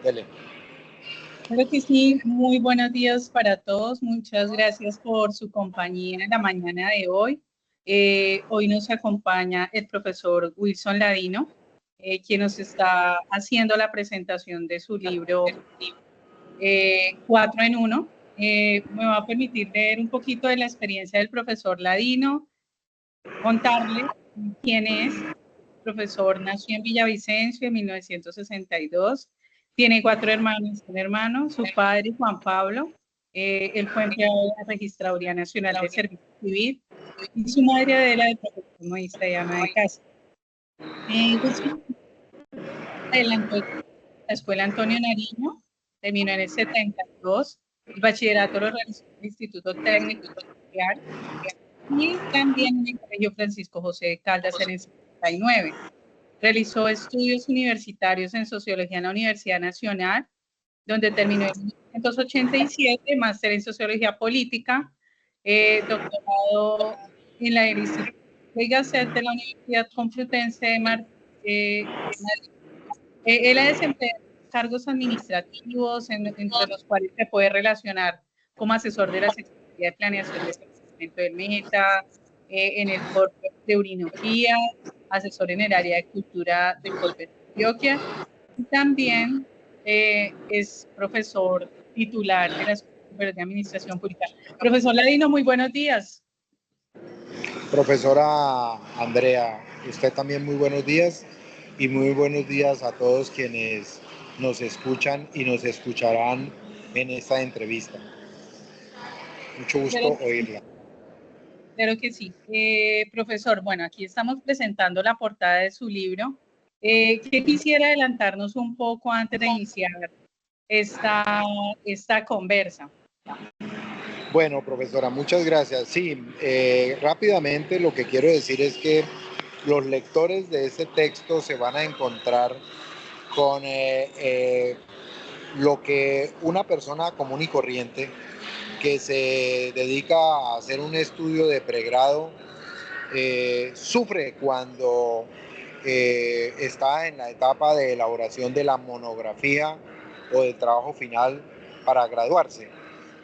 Dele. Claro que sí, muy buenos días para todos. Muchas gracias por su compañía en la mañana de hoy. Hoy nos acompaña el profesor Wilson Ladino, quien nos está haciendo la presentación de su libro 4 en 1. Me va a permitir leer un poquito de la experiencia del profesor Ladino, contarle quién es. El profesor nació en Villavicencio en 1962. Tiene 4 hermanos, un hermano, su padre Juan Pablo, él fue empleado de la Registraduría Nacional de Servicio Civil, y su madre Adela de profesión modista y ama de casa. Adelantó la escuela Antonio Nariño, terminó en el 72, el bachillerato lo realizó en el Instituto Técnico Industrial y también en el Colegio Francisco José de Caldas en el 79. Realizó estudios universitarios en Sociología en la Universidad Nacional, donde terminó en 1987, máster en Sociología Política, doctorado en el Instituto de Gasset de la Universidad Complutense de Madrid. Él ha desempeñado cargos administrativos, entre los cuales se puede relacionar como asesor de la Secretaría de Planeación del Departamento del Meta, en el Corpo de Orinoquía, asesor en el área de cultura del Corpo de Antioquia, y también es profesor titular de la Escuela Superior de Administración Pública. Profesor Ladino, muy buenos días. Profesora Andrea, usted también muy buenos días y muy buenos días a todos quienes nos escuchan y nos escucharán en esta entrevista. Mucho gusto oírla. Claro que sí. Profesor, bueno, aquí estamos presentando la portada de su libro. ¿Qué quisiera adelantarnos un poco antes de iniciar esta conversa? Bueno, profesora, muchas gracias. Sí, rápidamente lo que quiero decir es que los lectores de este texto se van a encontrar con lo que una persona común y corriente que se dedica a hacer un estudio de pregrado sufre cuando está en la etapa de elaboración de la monografía o del trabajo final para graduarse.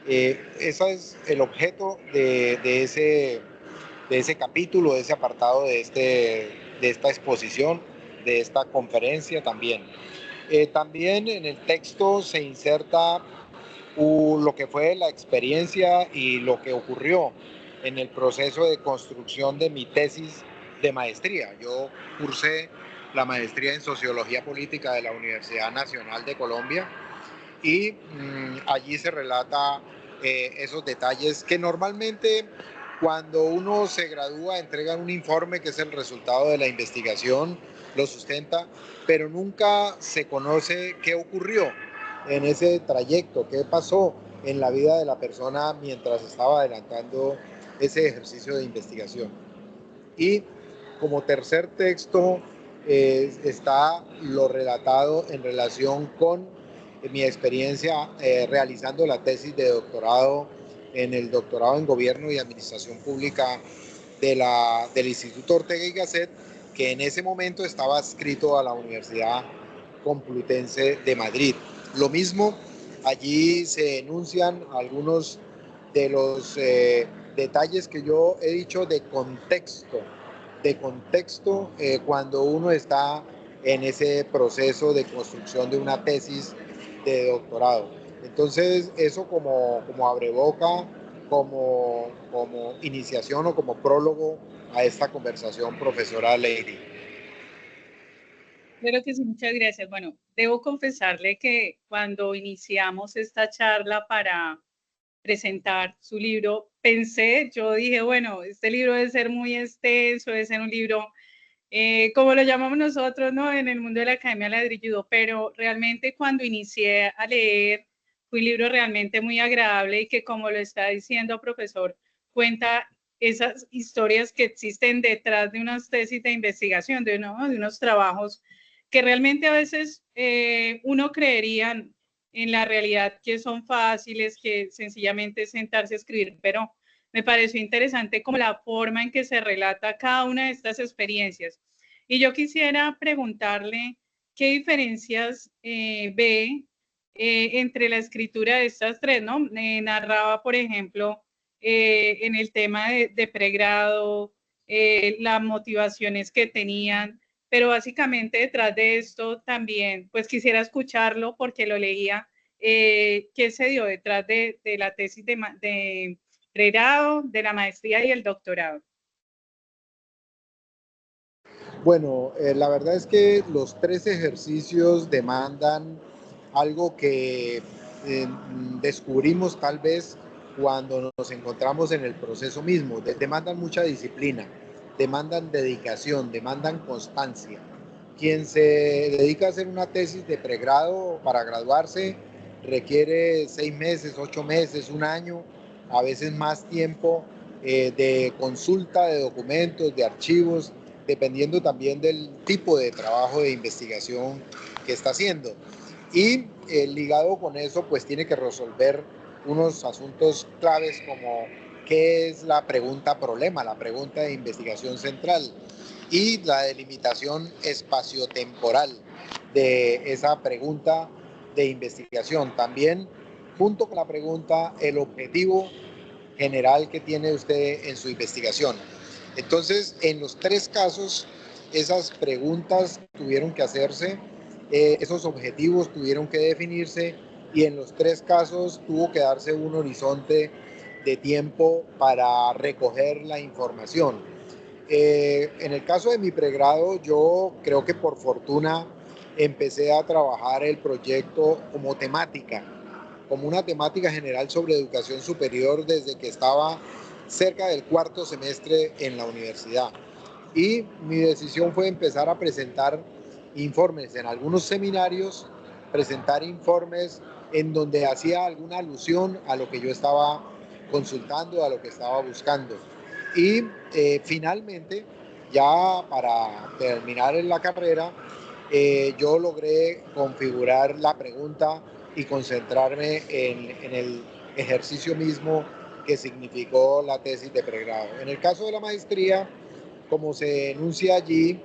Ese es el objeto de ese capítulo, de ese apartado de esta exposición, de esta conferencia también. También en el texto se inserta lo que fue la experiencia y lo que ocurrió en el proceso de construcción de mi tesis de maestría. Yo cursé la maestría en Sociología Política de la Universidad Nacional de Colombia y allí se relata esos detalles que normalmente cuando uno se gradúa entregan un informe que es el resultado de la investigación, lo sustenta, pero nunca se conoce qué ocurrió en ese trayecto, qué pasó en la vida de la persona mientras estaba adelantando ese ejercicio de investigación. Y como tercer texto está lo relatado en relación con mi experiencia realizando la tesis de doctorado en el doctorado en Gobierno y Administración Pública del Instituto Ortega y Gasset, que en ese momento estaba adscrito a la Universidad Complutense de Madrid. Lo mismo, allí se enuncian algunos de los detalles que yo he dicho de contexto cuando uno está en ese proceso de construcción de una tesis de doctorado. Entonces, eso como abreboca, como iniciación o como prólogo a esta conversación, profesora Lady. Claro que sí, muchas gracias. Bueno, debo confesarle que cuando iniciamos esta charla para presentar su libro, yo dije, bueno, este libro debe ser muy extenso, debe ser un libro, como lo llamamos nosotros, ¿no? En el mundo de la academia ladrilludo, pero realmente cuando inicié a leer, fue un libro realmente muy agradable y que, como lo está diciendo, profesor, cuenta esas historias que existen detrás de unas tesis de investigación, de unos trabajos que realmente a veces uno creería en la realidad que son fáciles, que sencillamente es sentarse a escribir, pero me pareció interesante como la forma en que se relata cada una de estas experiencias. Y yo quisiera preguntarle qué diferencias ve entre la escritura de estas tres, ¿no? Narraba, por ejemplo, en el tema de pregrado, las motivaciones que tenían, pero básicamente detrás de esto también, pues quisiera escucharlo porque lo leía, qué se dio detrás de la tesis de pregrado, de la maestría y el doctorado. Bueno, la verdad es que los tres ejercicios demandan algo que descubrimos tal vez cuando nos encontramos en el proceso mismo. Demandan mucha disciplina, demandan dedicación, demandan constancia. Quien se dedica a hacer una tesis de pregrado para graduarse requiere 6 meses, 8 meses, un año, a veces más tiempo de consulta de documentos, de archivos, dependiendo también del tipo de trabajo de investigación que está haciendo. Y ligado con eso, pues tiene que resolver unos asuntos claves como qué es la pregunta problema, la pregunta de investigación central y la delimitación espaciotemporal de esa pregunta de investigación. También, junto con la pregunta, el objetivo general que tiene usted en su investigación. Entonces, en los tres casos, esas preguntas tuvieron que hacerse, esos objetivos tuvieron que definirse y en los tres casos tuvo que darse un horizonte de tiempo para recoger la información. En el caso de mi pregrado, yo creo que por fortuna empecé a trabajar el proyecto como temática, como una temática general sobre educación superior desde que estaba cerca del cuarto semestre en la universidad. Y mi decisión fue empezar a presentar informes en algunos seminarios, presentar informes en donde hacía alguna alusión a lo que yo estaba consultando, a lo que estaba buscando. Y finalmente, ya para terminar en la carrera, yo logré configurar la pregunta y concentrarme en el ejercicio mismo que significó la tesis de pregrado. En el caso de la maestría, como se enuncia allí,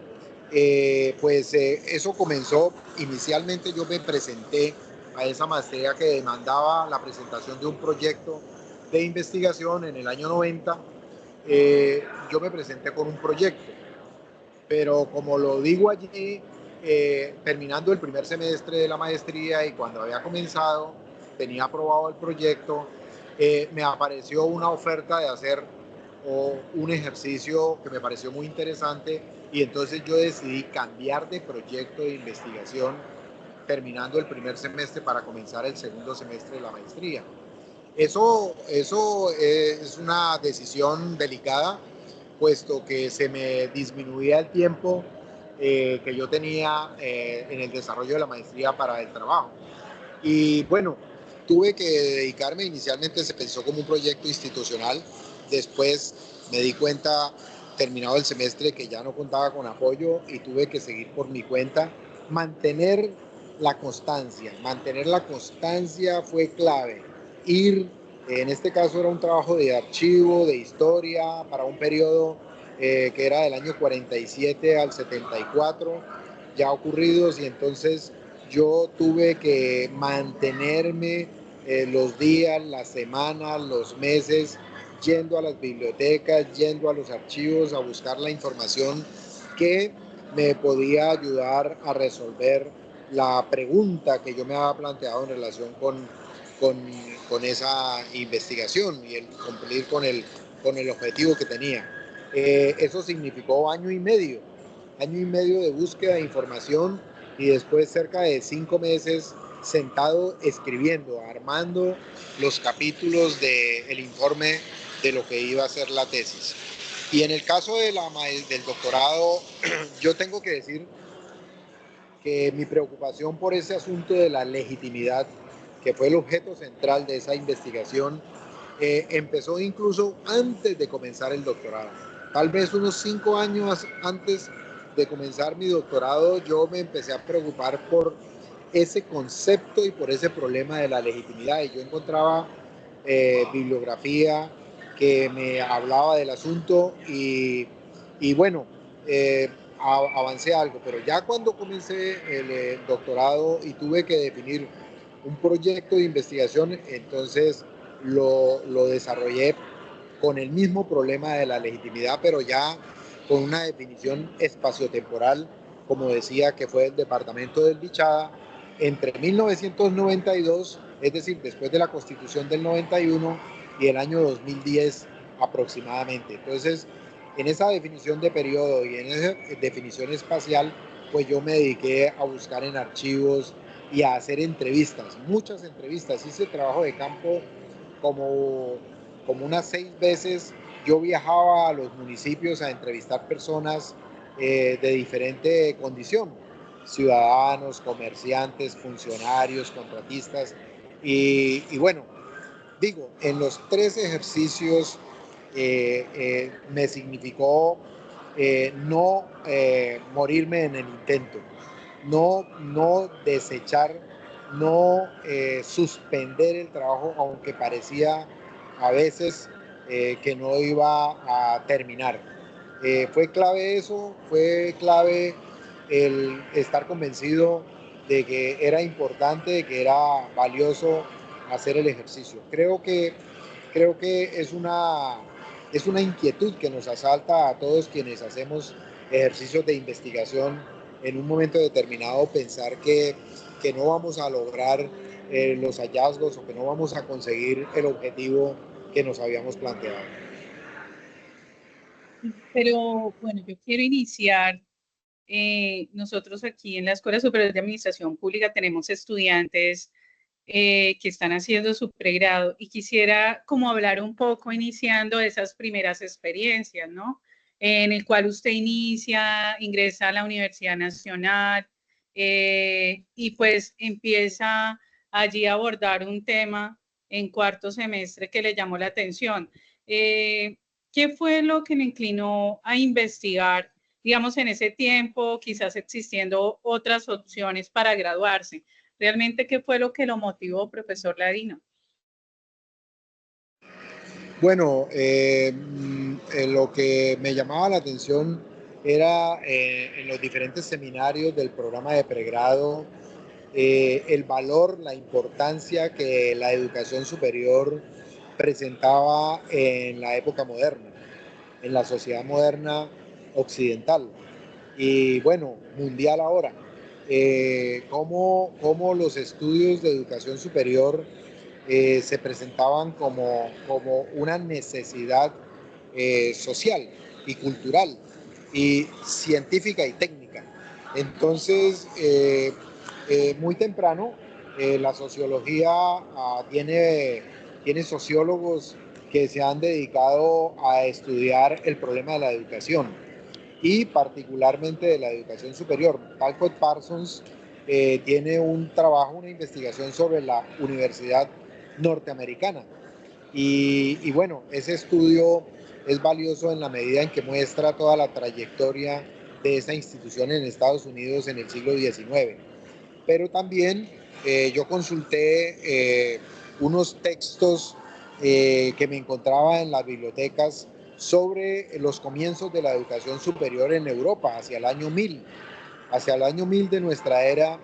eso comenzó, inicialmente yo me presenté a esa maestría que demandaba la presentación de un proyecto de investigación en el año 90. Yo me presenté con un proyecto, pero como lo digo allí, terminando el primer semestre de la maestría y cuando había comenzado, tenía aprobado el proyecto, me apareció una oferta de hacer un ejercicio que me pareció muy interesante y entonces yo decidí cambiar de proyecto de investigación terminando el primer semestre para comenzar el segundo semestre de la maestría. Eso es una decisión delicada, puesto que se me disminuía el tiempo que yo tenía en el desarrollo de la maestría para el trabajo. Y bueno, tuve que dedicarme, inicialmente se pensó como un proyecto institucional, después me di cuenta, terminado el semestre, que ya no contaba con apoyo y tuve que seguir por mi cuenta. Mantener la constancia fue clave. En este caso era un trabajo de archivo, de historia, para un periodo que era del año 47 al 74, ya ocurridos, y entonces yo tuve que mantenerme los días, las semanas, los meses, yendo a las bibliotecas, yendo a los archivos a buscar la información que me podía ayudar a resolver la pregunta que yo me había planteado en relación con, con esa investigación y el cumplir con el objetivo que tenía. Eso significó año y medio de búsqueda de información y después cerca de 5 meses sentado escribiendo, armando los capítulos del informe de lo que iba a ser la tesis. Y en el caso del doctorado, yo tengo que decir que mi preocupación por ese asunto de la legitimidad, que fue el objeto central de esa investigación, empezó incluso antes de comenzar el doctorado. Tal vez unos 5 años antes de comenzar mi doctorado, yo me empecé a preocupar por ese concepto y por ese problema de la legitimidad. Y yo encontraba bibliografía que me hablaba del asunto y bueno, avancé algo, pero ya cuando comencé el doctorado y tuve que definir un proyecto de investigación, entonces lo desarrollé con el mismo problema de la legitimidad, pero ya con una definición espaciotemporal, como decía, que fue el departamento del Bichada, entre 1992, es decir, después de la Constitución del 91 y el año 2010 aproximadamente. Entonces, en esa definición de periodo y en esa definición espacial, pues yo me dediqué a buscar en archivos y a hacer entrevistas, muchas entrevistas. Hice trabajo de campo como, como unas 6 veces. Yo viajaba a los municipios a entrevistar personas de diferente condición, ciudadanos, comerciantes, funcionarios, contratistas. Y bueno, digo, en los 3 ejercicios me significó no morirme en el intento, no desechar, no suspender el trabajo, aunque parecía a veces que no iba a terminar. Fue clave eso, fue clave el estar convencido de que era importante, de que era valioso hacer el ejercicio. Creo que es una inquietud que nos asalta a todos quienes hacemos ejercicios de investigación en un momento determinado, pensar que no vamos a lograr los hallazgos o que no vamos a conseguir el objetivo que nos habíamos planteado. Pero bueno, yo quiero iniciar. Nosotros aquí en la Escuela Superior de Administración Pública tenemos estudiantes que están haciendo su pregrado y quisiera como hablar un poco iniciando esas primeras experiencias, ¿no? En el cual usted inicia, ingresa a la Universidad Nacional y pues empieza allí a abordar un tema en cuarto semestre que le llamó la atención. Eh, ¿Qué fue lo que le inclinó a investigar, digamos, en ese tiempo, quizás existiendo otras opciones para graduarse? ¿Realmente qué fue lo que lo motivó, profesor Ladino? Bueno, lo que me llamaba la atención era en los diferentes seminarios del programa de pregrado, el valor, la importancia que la educación superior presentaba en la época moderna, en la sociedad moderna occidental y bueno, mundial ahora. Cómo los estudios de educación superior se presentaban como una necesidad social y cultural y científica y técnica. Entonces, muy temprano, la sociología tiene sociólogos que se han dedicado a estudiar el problema de la educación y particularmente de la educación superior. Talcott Parsons tiene un trabajo, una investigación sobre la Universidad Norteamericana. Y bueno, ese estudio es valioso en la medida en que muestra toda la trayectoria de esa institución en Estados Unidos en el siglo XIX. Pero también yo consulté unos textos que me encontraba en las bibliotecas sobre los comienzos de la educación superior en Europa, hacia el año 1000. Hacia el año 1000 de nuestra era,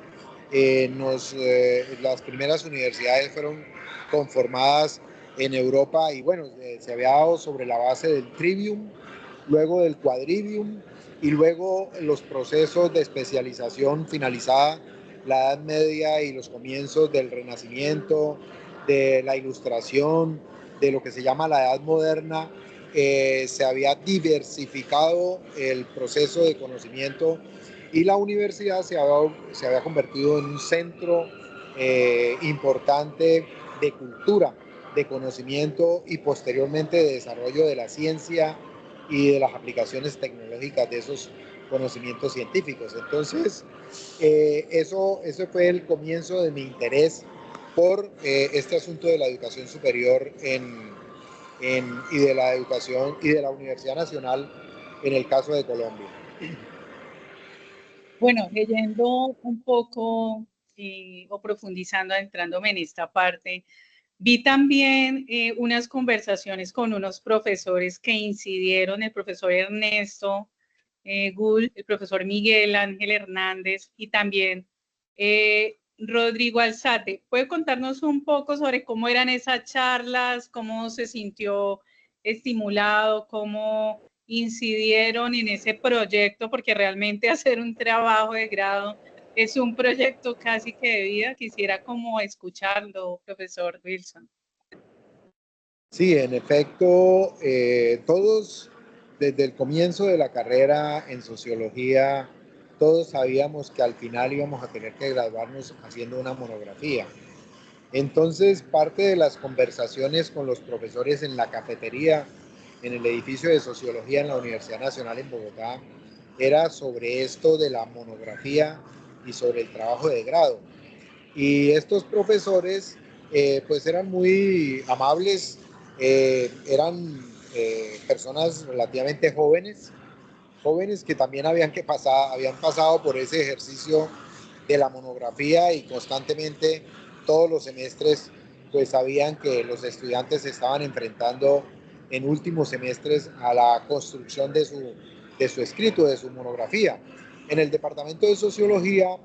las primeras universidades fueron conformadas en Europa y bueno, se había dado sobre la base del trivium, luego del quadrivium y luego los procesos de especialización finalizada la Edad Media y los comienzos del Renacimiento, de la Ilustración, de lo que se llama la Edad Moderna. Se había diversificado el proceso de conocimiento y la universidad se había convertido en un centro importante de cultura, de conocimiento y posteriormente de desarrollo de la ciencia y de las aplicaciones tecnológicas de esos conocimientos científicos. Entonces, eso fue el comienzo de mi interés por este asunto de la educación superior y de la educación y de la Universidad Nacional en el caso de Colombia. Bueno, leyendo un poco o profundizando, adentrándome en esta parte, vi también unas conversaciones con unos profesores que incidieron, el profesor Ernesto Gull, el profesor Miguel Ángel Hernández y también Rodrigo Alzate, ¿puede contarnos un poco sobre cómo eran esas charlas, cómo se sintió estimulado, cómo incidieron en ese proyecto? Porque realmente hacer un trabajo de grado es un proyecto casi que de vida. Quisiera como escucharlo, profesor Wilson. Sí, en efecto, todos desde el comienzo de la carrera en sociología, todos sabíamos que al final íbamos a tener que graduarnos haciendo una monografía. Entonces, parte de las conversaciones con los profesores en la cafetería, en el edificio de sociología en la Universidad Nacional en Bogotá, era sobre esto de la monografía y sobre el trabajo de grado. Y estos profesores pues eran muy amables, eran personas relativamente jóvenes, jóvenes que también habían pasado por ese ejercicio de la monografía y constantemente todos los semestres pues sabían que los estudiantes se estaban enfrentando en últimos semestres a la construcción de su escrito, de su monografía. En el departamento de sociología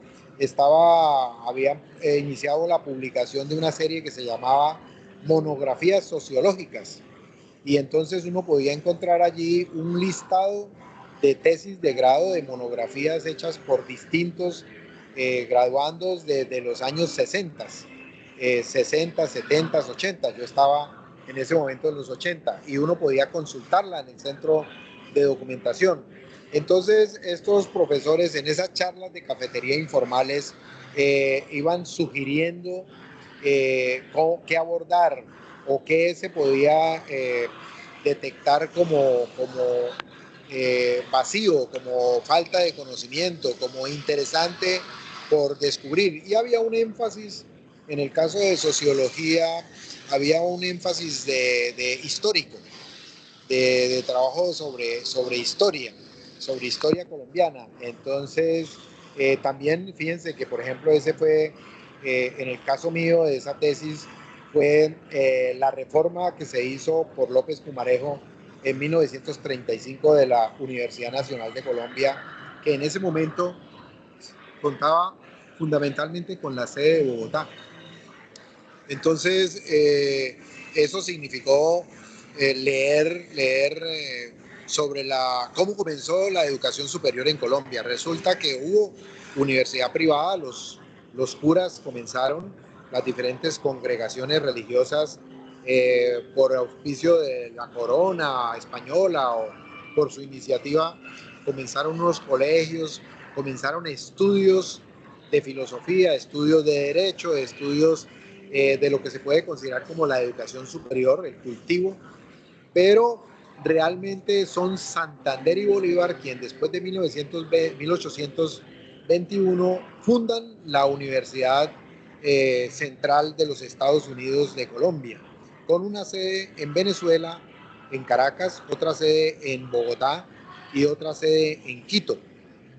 había iniciado la publicación de una serie que se llamaba Monografías Sociológicas, y entonces uno podía encontrar allí un listado de tesis de grado, de monografías hechas por distintos graduandos desde los años 60, 60, 70, 80. Yo estaba en ese momento en los 80 y uno podía consultarla en el centro de documentación. Entonces, estos profesores en esas charlas de cafetería informales iban sugiriendo qué abordar o qué se podía detectar como vacío, como falta de conocimiento, como interesante por descubrir. Y había un énfasis, en el caso de sociología, había un énfasis de histórico, de trabajo sobre historia colombiana. Entonces, también fíjense que, por ejemplo, ese fue, en el caso mío de esa tesis, fue la reforma que se hizo por López Pumarejo en 1935 de la Universidad Nacional de Colombia, que en ese momento contaba fundamentalmente con la sede de Bogotá. Entonces, eso significó leer sobre cómo comenzó la educación superior en Colombia. Resulta que hubo universidad privada, los curas comenzaron, las diferentes congregaciones religiosas, por auspicio de la corona española o por su iniciativa, comenzaron unos colegios, comenzaron estudios de filosofía, estudios de derecho, estudios de lo que se puede considerar como la educación superior, el cultivo, pero realmente son Santander y Bolívar quien después de 1821 fundan la Universidad Central de los Estados Unidos de Colombia, con una sede en Venezuela, en Caracas, otra sede en Bogotá y otra sede en Quito.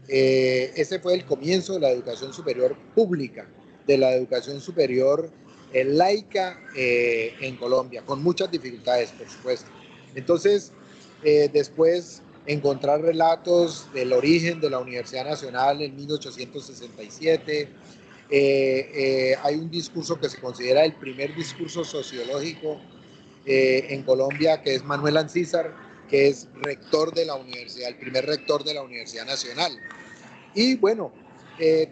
Ese fue el comienzo de la educación superior pública, de la educación superior laica en Colombia, con muchas dificultades, por supuesto. Entonces, después encontrar relatos del origen de la Universidad Nacional en 1867. Hay un discurso que se considera el primer discurso sociológico en Colombia, que es Manuel Ancísar, que es rector de la universidad, el primer rector de la Universidad Nacional. Y bueno,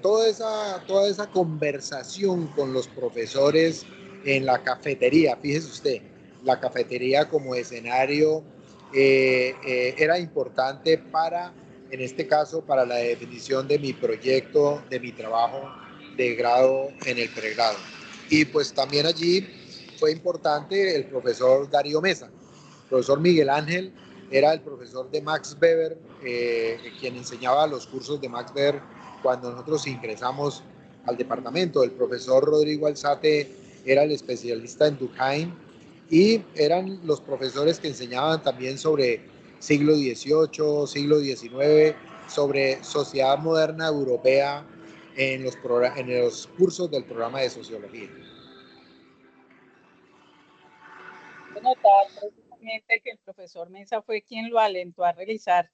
toda esa conversación con los profesores en la cafetería, fíjese usted, la cafetería como escenario era importante en este caso, para la definición de mi proyecto, de mi trabajo de grado en el pregrado. Y pues también allí fue importante el profesor Darío Mesa, el profesor Miguel Ángel era el profesor de Max Weber, quien enseñaba los cursos de Max Weber cuando nosotros ingresamos al departamento. El profesor Rodrigo Alzate era el especialista en Durkheim y eran los profesores que enseñaban también sobre siglo XVIII, siglo XIX, sobre sociedad moderna europea en los cursos del programa de sociología. Notar precisamente que el profesor Mesa fue quien lo alentó a realizar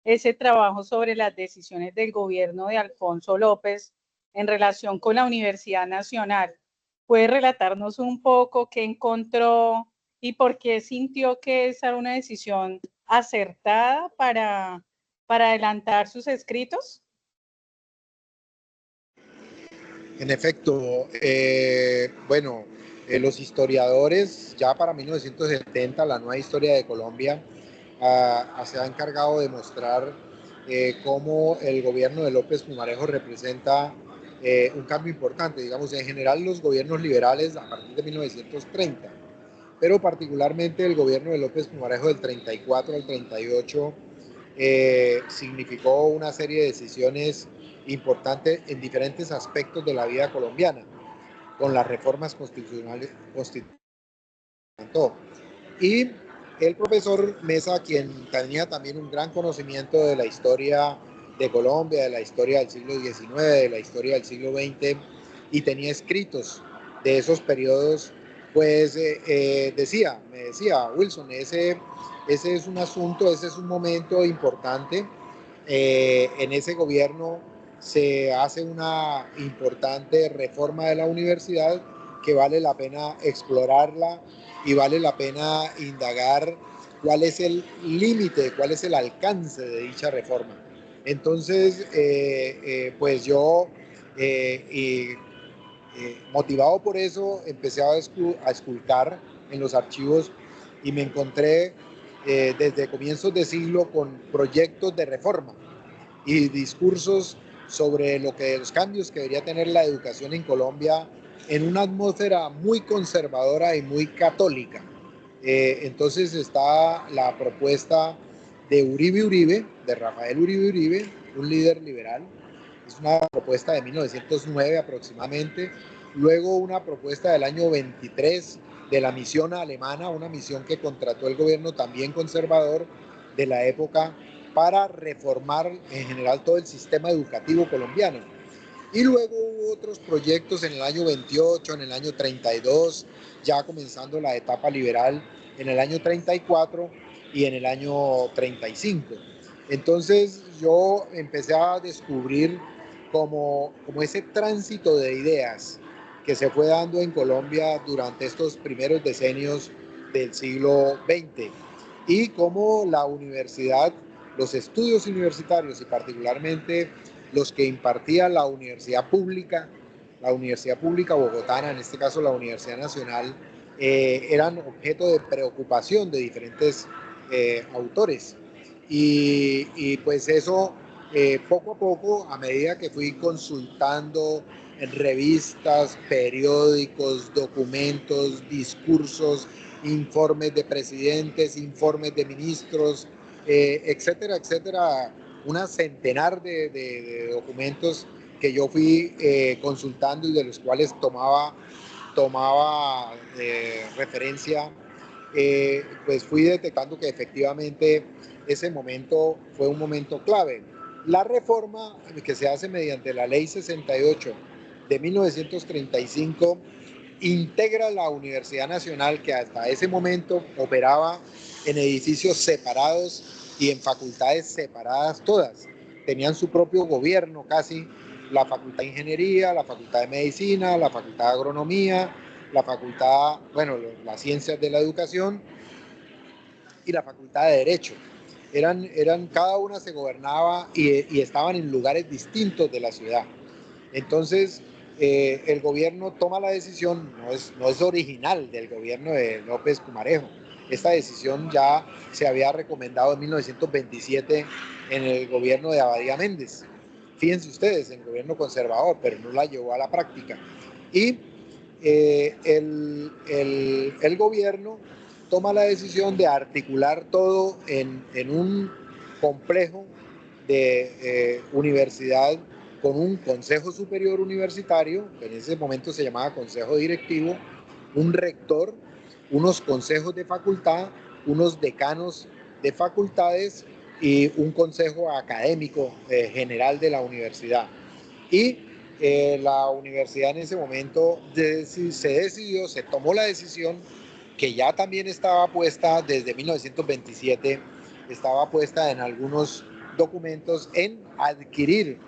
ese trabajo sobre las decisiones del gobierno de Alfonso López en relación con la Universidad Nacional. ¿Puede relatarnos un poco qué encontró y por qué sintió que esa era una decisión acertada para adelantar sus escritos? En efecto, bueno, los historiadores, ya para 1970, la nueva historia de Colombia se ha encargado de mostrar cómo el gobierno de López Pumarejo representa un cambio importante, digamos, en general los gobiernos liberales a partir de 1930, pero particularmente el gobierno de López Pumarejo del 34 al 38 significó una serie de decisiones importantes en diferentes aspectos de la vida colombiana, con las reformas constitucionales. Y el profesor Mesa, quien tenía también un gran conocimiento de la historia de Colombia, de la historia del siglo XIX, de la historia del siglo XX, y tenía escritos de esos periodos, pues me decía, Wilson, ese es un asunto, ese es un momento importante. En ese gobierno se hace una importante reforma de la universidad que vale la pena explorarla y vale la pena indagar cuál es el límite, cuál es el alcance de dicha reforma. Entonces, pues yo, motivado por eso, empecé a esculcar en los archivos y me encontré desde comienzos de siglo con proyectos de reforma y discursos sobre los cambios que debería tener la educación en Colombia en una atmósfera muy conservadora y muy católica. Entonces está la propuesta de Uribe Uribe, de Rafael Uribe Uribe, un líder liberal. Es una propuesta de 1909 aproximadamente. Luego una propuesta del año 23 de la misión alemana, una misión que contrató el gobierno también conservador de la época para reformar en general todo el sistema educativo colombiano. Y luego hubo otros proyectos en el año 28, en el año 32, ya comenzando la etapa liberal en el año 34 y en el año 35. Entonces yo empecé a descubrir como ese tránsito de ideas que se fue dando en Colombia durante estos primeros decenios del siglo XX y cómo la universidad, los estudios universitarios y particularmente los que impartía la universidad pública bogotana, en este caso la Universidad Nacional, eran objeto de preocupación de diferentes autores. Pues eso, poco a poco, a medida que fui consultando en revistas, periódicos, documentos, discursos, informes de presidentes, informes de ministros, etcétera, etcétera, una centenar de documentos que yo fui consultando y de los cuales tomaba referencia, pues fui detectando que efectivamente ese momento fue un momento clave. La reforma que se hace mediante la Ley 68 de 1935 integra la Universidad Nacional, que hasta ese momento operaba en edificios separados y en facultades separadas todas. Tenían su propio gobierno casi, la Facultad de Ingeniería, la Facultad de Medicina, la Facultad de Agronomía, la Facultad, bueno, las Ciencias de la Educación y la Facultad de Derecho. Cada una se gobernaba y estaban en lugares distintos de la ciudad. Entonces, el gobierno toma la decisión, no es original del gobierno de López Pumarejo. Esta decisión ya se había recomendado en 1927 en el gobierno de Abadía Méndez. Fíjense ustedes, en el gobierno conservador, pero no la llevó a la práctica. Y el gobierno toma la decisión de articular todo en un complejo de universidad con un consejo superior universitario, que en ese momento se llamaba consejo directivo, un rector, unos consejos de facultad, unos decanos de facultades y un consejo académico general de la universidad. Y la universidad en ese momento se tomó la decisión que ya también estaba puesta desde 1927, estaba puesta en algunos documentos en adquirir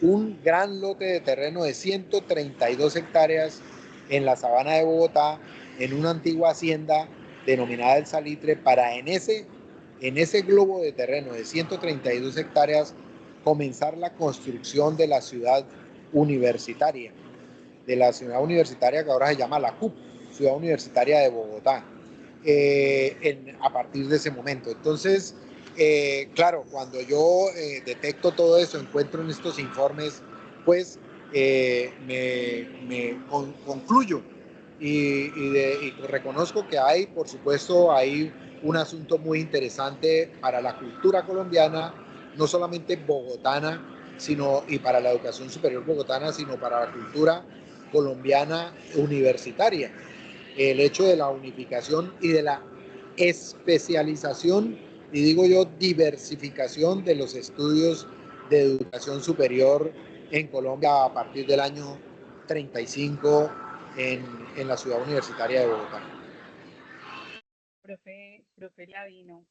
un gran lote de terreno de 132 hectáreas en la sabana de Bogotá, en una antigua hacienda denominada El Salitre, para en ese globo de terreno de 132 hectáreas comenzar la construcción de la ciudad universitaria, que ahora se llama la CUP, Ciudad Universitaria de Bogotá, a partir de ese momento. Entonces, claro, cuando yo detecto todo eso, encuentro en estos informes, pues concluyo y reconozco que hay, por supuesto, hay un asunto muy interesante para la cultura colombiana, no solamente bogotana, y para la educación superior bogotana, sino para la cultura colombiana universitaria. El hecho de la unificación y de la especialización, y digo yo, diversificación de los estudios de educación superior en Colombia a partir del año 35 en la ciudad universitaria de Bogotá. Profe Ladino,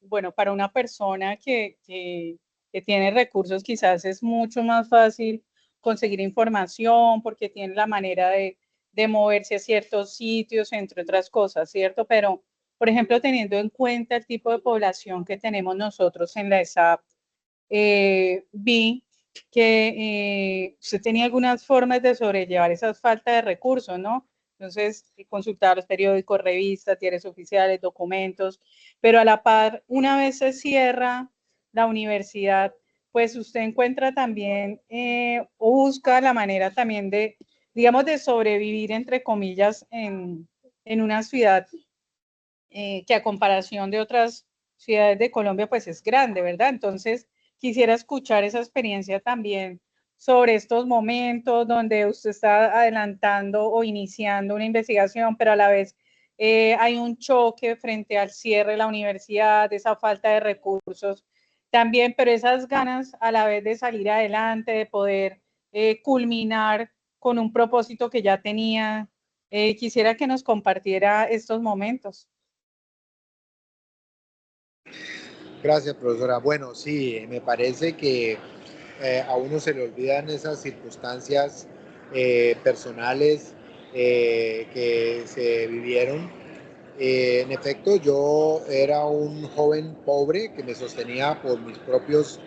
bueno, para una persona que tiene recursos quizás es mucho más fácil conseguir información porque tiene la manera de moverse a ciertos sitios, entre otras cosas, ¿cierto? Pero, por ejemplo, teniendo en cuenta el tipo de población que tenemos nosotros en la ESAP, vi que usted tenía algunas formas de sobrellevar esa falta de recursos, ¿no? Entonces, consultar los periódicos, revistas, diarios oficiales, documentos, pero a la par, una vez se cierra la universidad, pues usted encuentra también o busca la manera también de, digamos, de sobrevivir, entre comillas, en una ciudad que a comparación de otras ciudades de Colombia, pues es grande, ¿verdad? Entonces, quisiera escuchar esa experiencia también sobre estos momentos donde usted está adelantando o iniciando una investigación, pero a la vez hay un choque frente al cierre de la universidad, esa falta de recursos también, pero esas ganas a la vez de salir adelante, de poder culminar con un propósito que ya tenía. Quisiera que nos compartiera estos momentos. Gracias, profesora. Bueno, sí, me parece que a uno se le olvidan esas circunstancias personales que se vivieron. En efecto, yo era un joven pobre que me sostenía por mis propios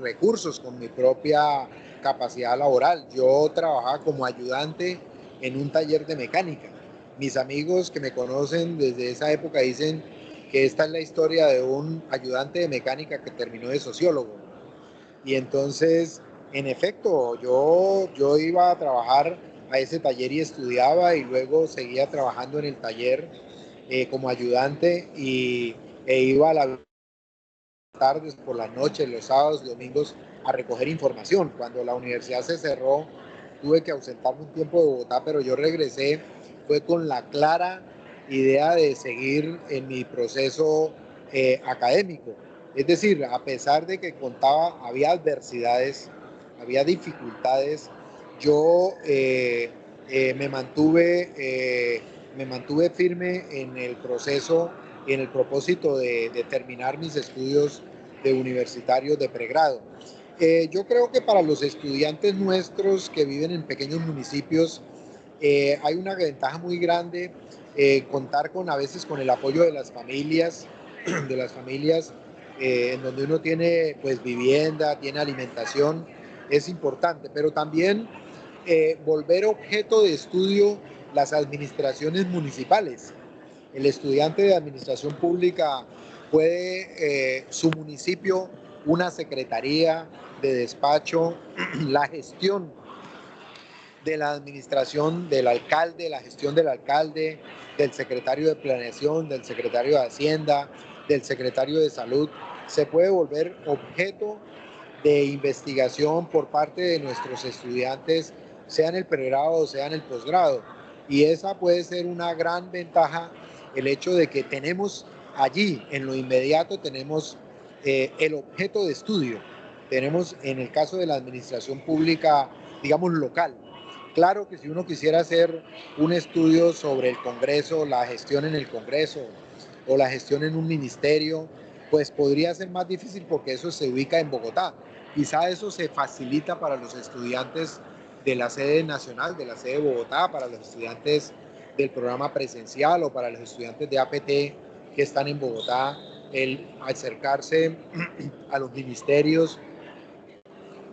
recursos, con mi propia capacidad laboral. Yo trabajaba como ayudante en un taller de mecánica. Mis amigos que me conocen desde esa época dicen que esta es la historia de un ayudante de mecánica que terminó de sociólogo. Y entonces, en efecto, yo iba a trabajar a ese taller y estudiaba y luego seguía trabajando en el taller como ayudante e iba a las tardes, por las noches, los sábados, domingos a recoger información. Cuando la universidad se cerró, tuve que ausentarme un tiempo de Bogotá, pero yo regresé, fue con la clara idea de seguir en mi proceso académico. Es decir, a pesar de que había adversidades, había dificultades, yo me mantuve firme en el proceso y en el propósito de terminar mis estudios de universitarios de pregrado. Yo creo que para los estudiantes nuestros que viven en pequeños municipios hay una ventaja muy grande contar a veces con el apoyo de las familias en donde uno tiene pues vivienda, tiene alimentación, es importante, pero también volver objeto de estudio las administraciones municipales. El estudiante de administración pública puede, su municipio, una secretaría de despacho, la gestión de la administración del alcalde, la gestión del alcalde, del secretario de planeación, del secretario de Hacienda, del secretario de salud, se puede volver objeto de investigación por parte de nuestros estudiantes, sea en el pregrado o sea en el posgrado. Y esa puede ser una gran ventaja, el hecho de que tenemos allí, en lo inmediato, tenemos el objeto de estudio. Tenemos, en el caso de la administración pública, digamos, local. Claro que si uno quisiera hacer un estudio sobre el Congreso, la gestión en el Congreso o la gestión en un ministerio, pues podría ser más difícil porque eso se ubica en Bogotá. Quizá eso se facilita para los estudiantes de la sede nacional, de la sede de Bogotá, para los estudiantes del programa presencial o para los estudiantes de APT que están en Bogotá, el acercarse a los ministerios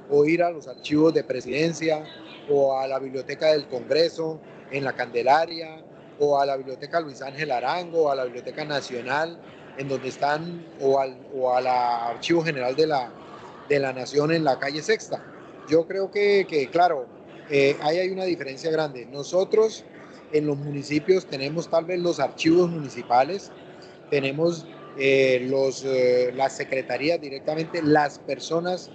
o ir a los archivos de presidencia o a la biblioteca del Congreso en la Candelaria o a la biblioteca Luis Ángel Arango o a la biblioteca nacional en donde están o al archivo general de la Nación en la calle Sexta. Yo creo que claro, ahí hay una diferencia grande. Nosotros en los municipios tenemos tal vez los archivos municipales, tenemos las secretarías directamente, las personas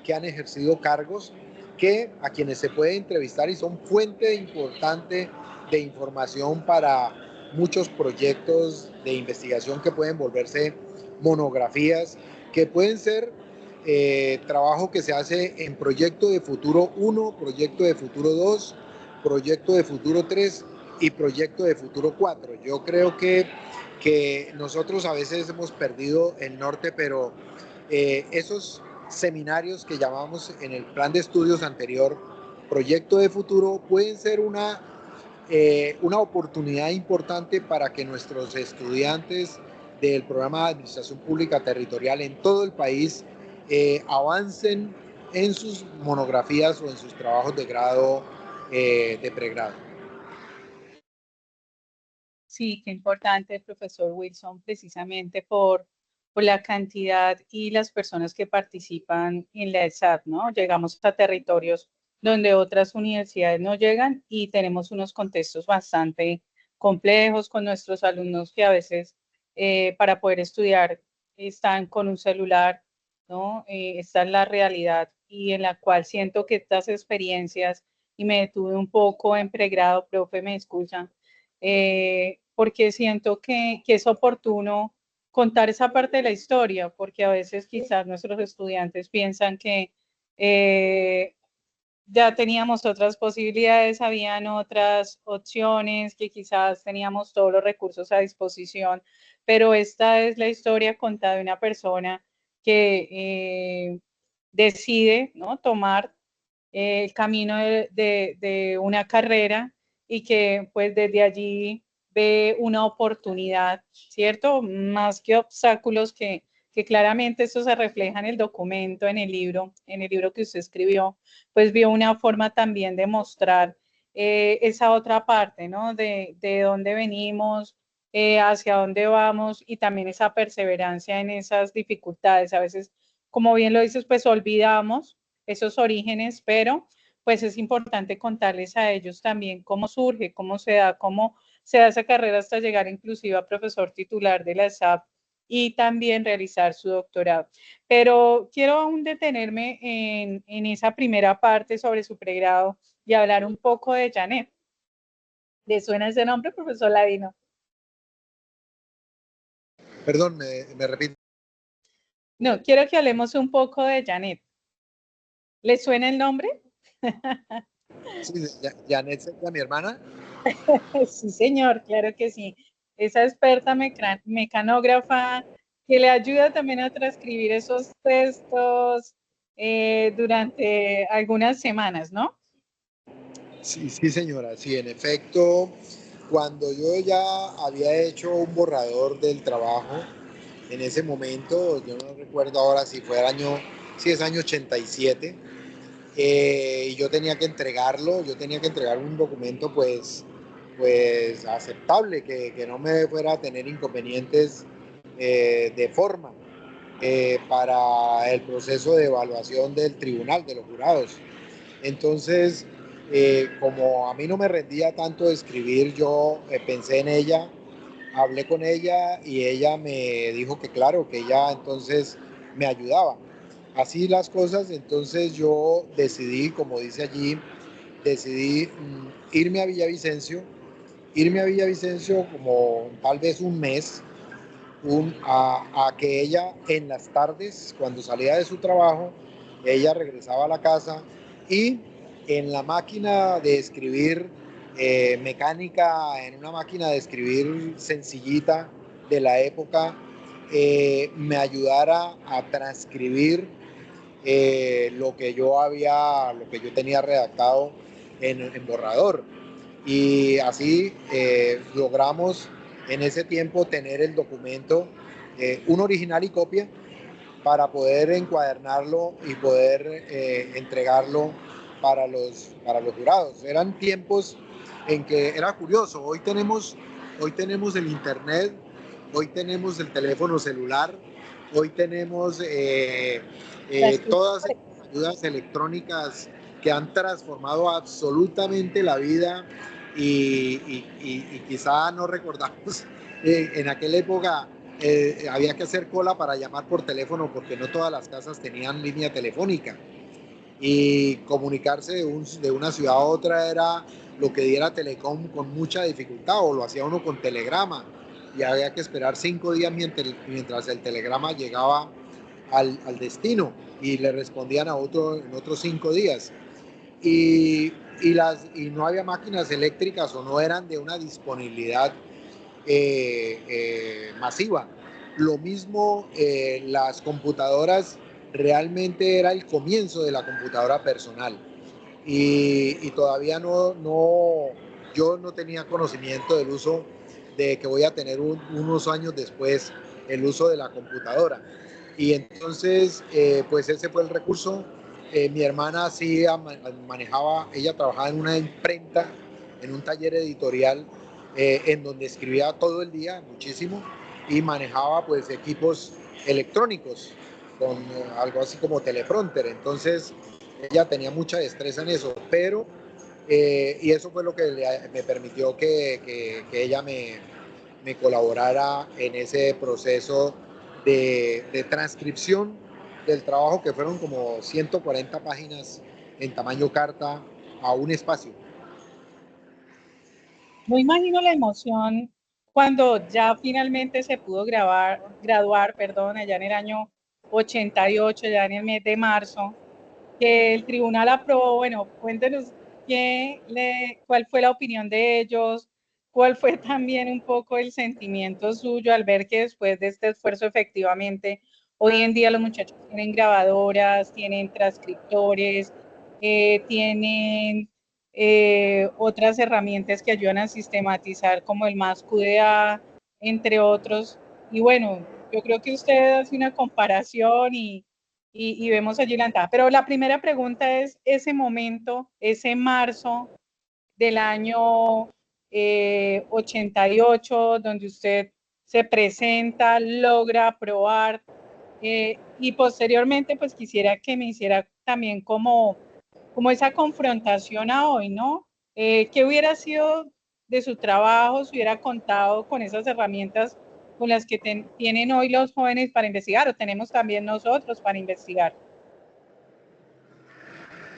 que han ejercido cargos que a quienes se puede entrevistar y son fuente importante de información para muchos proyectos de investigación que pueden volverse monografías, que pueden ser trabajo que se hace en proyecto de futuro 1, proyecto de futuro 2, proyecto de futuro 3 y proyecto de futuro 4. Yo creo que nosotros a veces hemos perdido el norte, pero esos seminarios que llamamos en el plan de estudios anterior, proyecto de futuro, pueden ser una oportunidad importante para que nuestros estudiantes del programa de Administración Pública Territorial en todo el país avancen en sus monografías o en sus trabajos de grado, de pregrado. Sí, qué importante, profesor Wilson, precisamente por la cantidad y las personas que participan en la ESAT, ¿no? Llegamos a territorios donde otras universidades no llegan y tenemos unos contextos bastante complejos con nuestros alumnos que a veces para poder estudiar están con un celular, ¿no? Esta es la realidad y en la cual siento que estas experiencias, y me detuve un poco en pregrado, profe, me escuchan, porque siento que es oportuno contar esa parte de la historia, porque a veces quizás nuestros estudiantes piensan que ya teníamos otras posibilidades, habían otras opciones, que quizás teníamos todos los recursos a disposición, pero esta es la historia contada de una persona que decide, ¿no?, tomar el camino de una carrera y que pues desde allí ve una oportunidad, ¿cierto? Más que obstáculos que claramente eso se refleja en el documento, en el libro que usted escribió, pues vio una forma también de mostrar esa otra parte, ¿no? De dónde venimos, hacia dónde vamos y también esa perseverancia en esas dificultades. A veces, como bien lo dices, pues olvidamos esos orígenes, pero pues es importante contarles a ellos también cómo surge, cómo se da esa carrera hasta llegar inclusive a profesor titular de la ESAP y también realizar su doctorado. Pero quiero aún detenerme en esa primera parte sobre su pregrado y hablar un poco de Janet. ¿Le suena ese nombre, profesor Ladino? Perdón, me repito. No, quiero que hablemos un poco de Janet. ¿Le suena el nombre? Sí, Janet sería mi hermana. Sí, señor, claro que sí. Esa experta mecanógrafa que le ayuda también a transcribir esos textos durante algunas semanas, ¿no? Sí, sí, señora, sí, en efecto, cuando yo ya había hecho un borrador del trabajo, en ese momento, yo no recuerdo ahora si fue si es año 87, y yo tenía que entregarlo, yo tenía que entregar un documento pues aceptable, que no me fuera a tener inconvenientes de forma para el proceso de evaluación del tribunal, de los jurados. Entonces, como a mí no me rendía tanto escribir, yo pensé en ella, hablé con ella y ella me dijo que claro, que ella entonces me ayudaba. Así las cosas, entonces yo decidí, como dice allí, decidí irme a Villavicencio como tal vez un mes, a que ella en las tardes, cuando salía de su trabajo, ella regresaba a la casa y en la máquina de escribir mecánica, en una máquina de escribir sencillita de la época, me ayudara a transcribir lo que yo tenía redactado en borrador. Y así logramos en ese tiempo tener el documento, un original y copia, para poder encuadernarlo y poder entregarlo para los jurados. Eran tiempos en que era curioso. Hoy tenemos el internet, hoy tenemos el teléfono celular, hoy tenemos todas estas ayudas electrónicas que han transformado absolutamente la vida y quizá no recordamos en aquella época había que hacer cola para llamar por teléfono porque no todas las casas tenían línea telefónica y comunicarse de una ciudad a otra era lo que diera Telecom con mucha dificultad, o lo hacía uno con telegrama y había que esperar 5 días mientras el telegrama llegaba al destino y le respondían en otros 5 días. Y no había máquinas eléctricas o no eran de una disponibilidad masiva. Lo mismo las computadoras, realmente era el comienzo de la computadora personal y todavía yo no tenía conocimiento del uso de que voy a tener unos años después el uso de la computadora. Y entonces, pues ese fue el recurso. Mi hermana sí manejaba, ella trabajaba en una imprenta, en un taller editorial, en donde escribía todo el día, muchísimo, y manejaba pues equipos electrónicos con algo así como teleprompter. Entonces, ella tenía mucha destreza en eso, pero, y eso fue lo que me permitió que ella me colaborara en ese proceso de transcripción del trabajo, que fueron como 140 páginas en tamaño carta a un espacio. No imagino la emoción cuando ya finalmente se pudo graduar, perdón, allá en el año 88, ya en el mes de marzo, que el tribunal aprobó. Bueno, cuéntenos cuál fue la opinión de ellos, cuál fue también un poco el sentimiento suyo al ver que después de este esfuerzo efectivamente, hoy en día los muchachos tienen grabadoras, tienen transcriptores, tienen otras herramientas que ayudan a sistematizar como el MASQDA, entre otros. Y bueno, yo creo que usted hace una comparación y vemos allí la entrada. Pero la primera pregunta es ese momento, ese marzo del año 88, donde usted se presenta, logra aprobar, y posteriormente pues quisiera que me hiciera también como esa confrontación a hoy, ¿no? ¿Qué hubiera sido de su trabajo si hubiera contado con esas herramientas con las que tienen hoy los jóvenes para investigar, o tenemos también nosotros para investigar?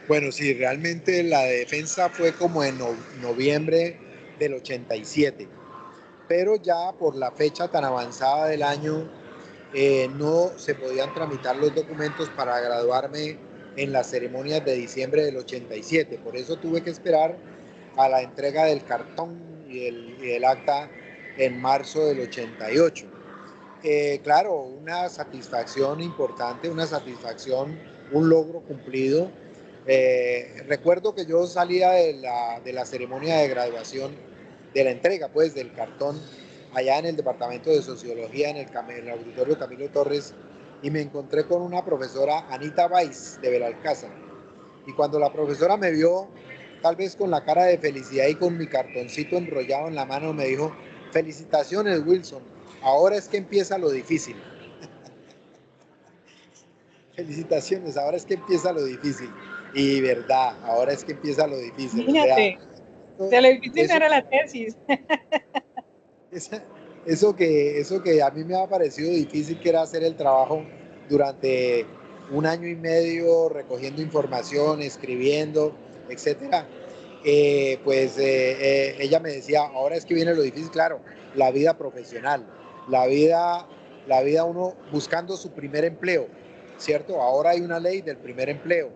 Bueno, sí, realmente la defensa fue como en noviembre del 87, pero ya por la fecha tan avanzada del año no se podían tramitar los documentos para graduarme en las ceremonias de diciembre del 87. Por eso tuve que esperar a la entrega del cartón y el acta en marzo del 88. Claro, una satisfacción importante, una satisfacción, un logro cumplido. Recuerdo que yo salía de la ceremonia de graduación, de la entrega pues del cartón, allá en el departamento de sociología, en el auditorio Camilo Torres, y me encontré con una profesora, Anita Weiss, de Belalcázar. Y cuando la profesora me vio, tal vez con la cara de felicidad y con mi cartoncito enrollado en la mano, me dijo: felicitaciones, Wilson, ahora es que empieza lo difícil. Felicitaciones, ahora es que empieza lo difícil. Y verdad, ahora es que empieza lo difícil. O sea, Imagínate, de lo difícil no eso, era la tesis. eso que a mí me ha parecido difícil, que era hacer el trabajo durante un año y medio recogiendo información, escribiendo, etcétera. Ella me decía: ahora es que viene lo difícil, claro, la vida profesional, la vida, la vida uno buscando su primer empleo, ¿cierto? Ahora hay una ley del primer empleo,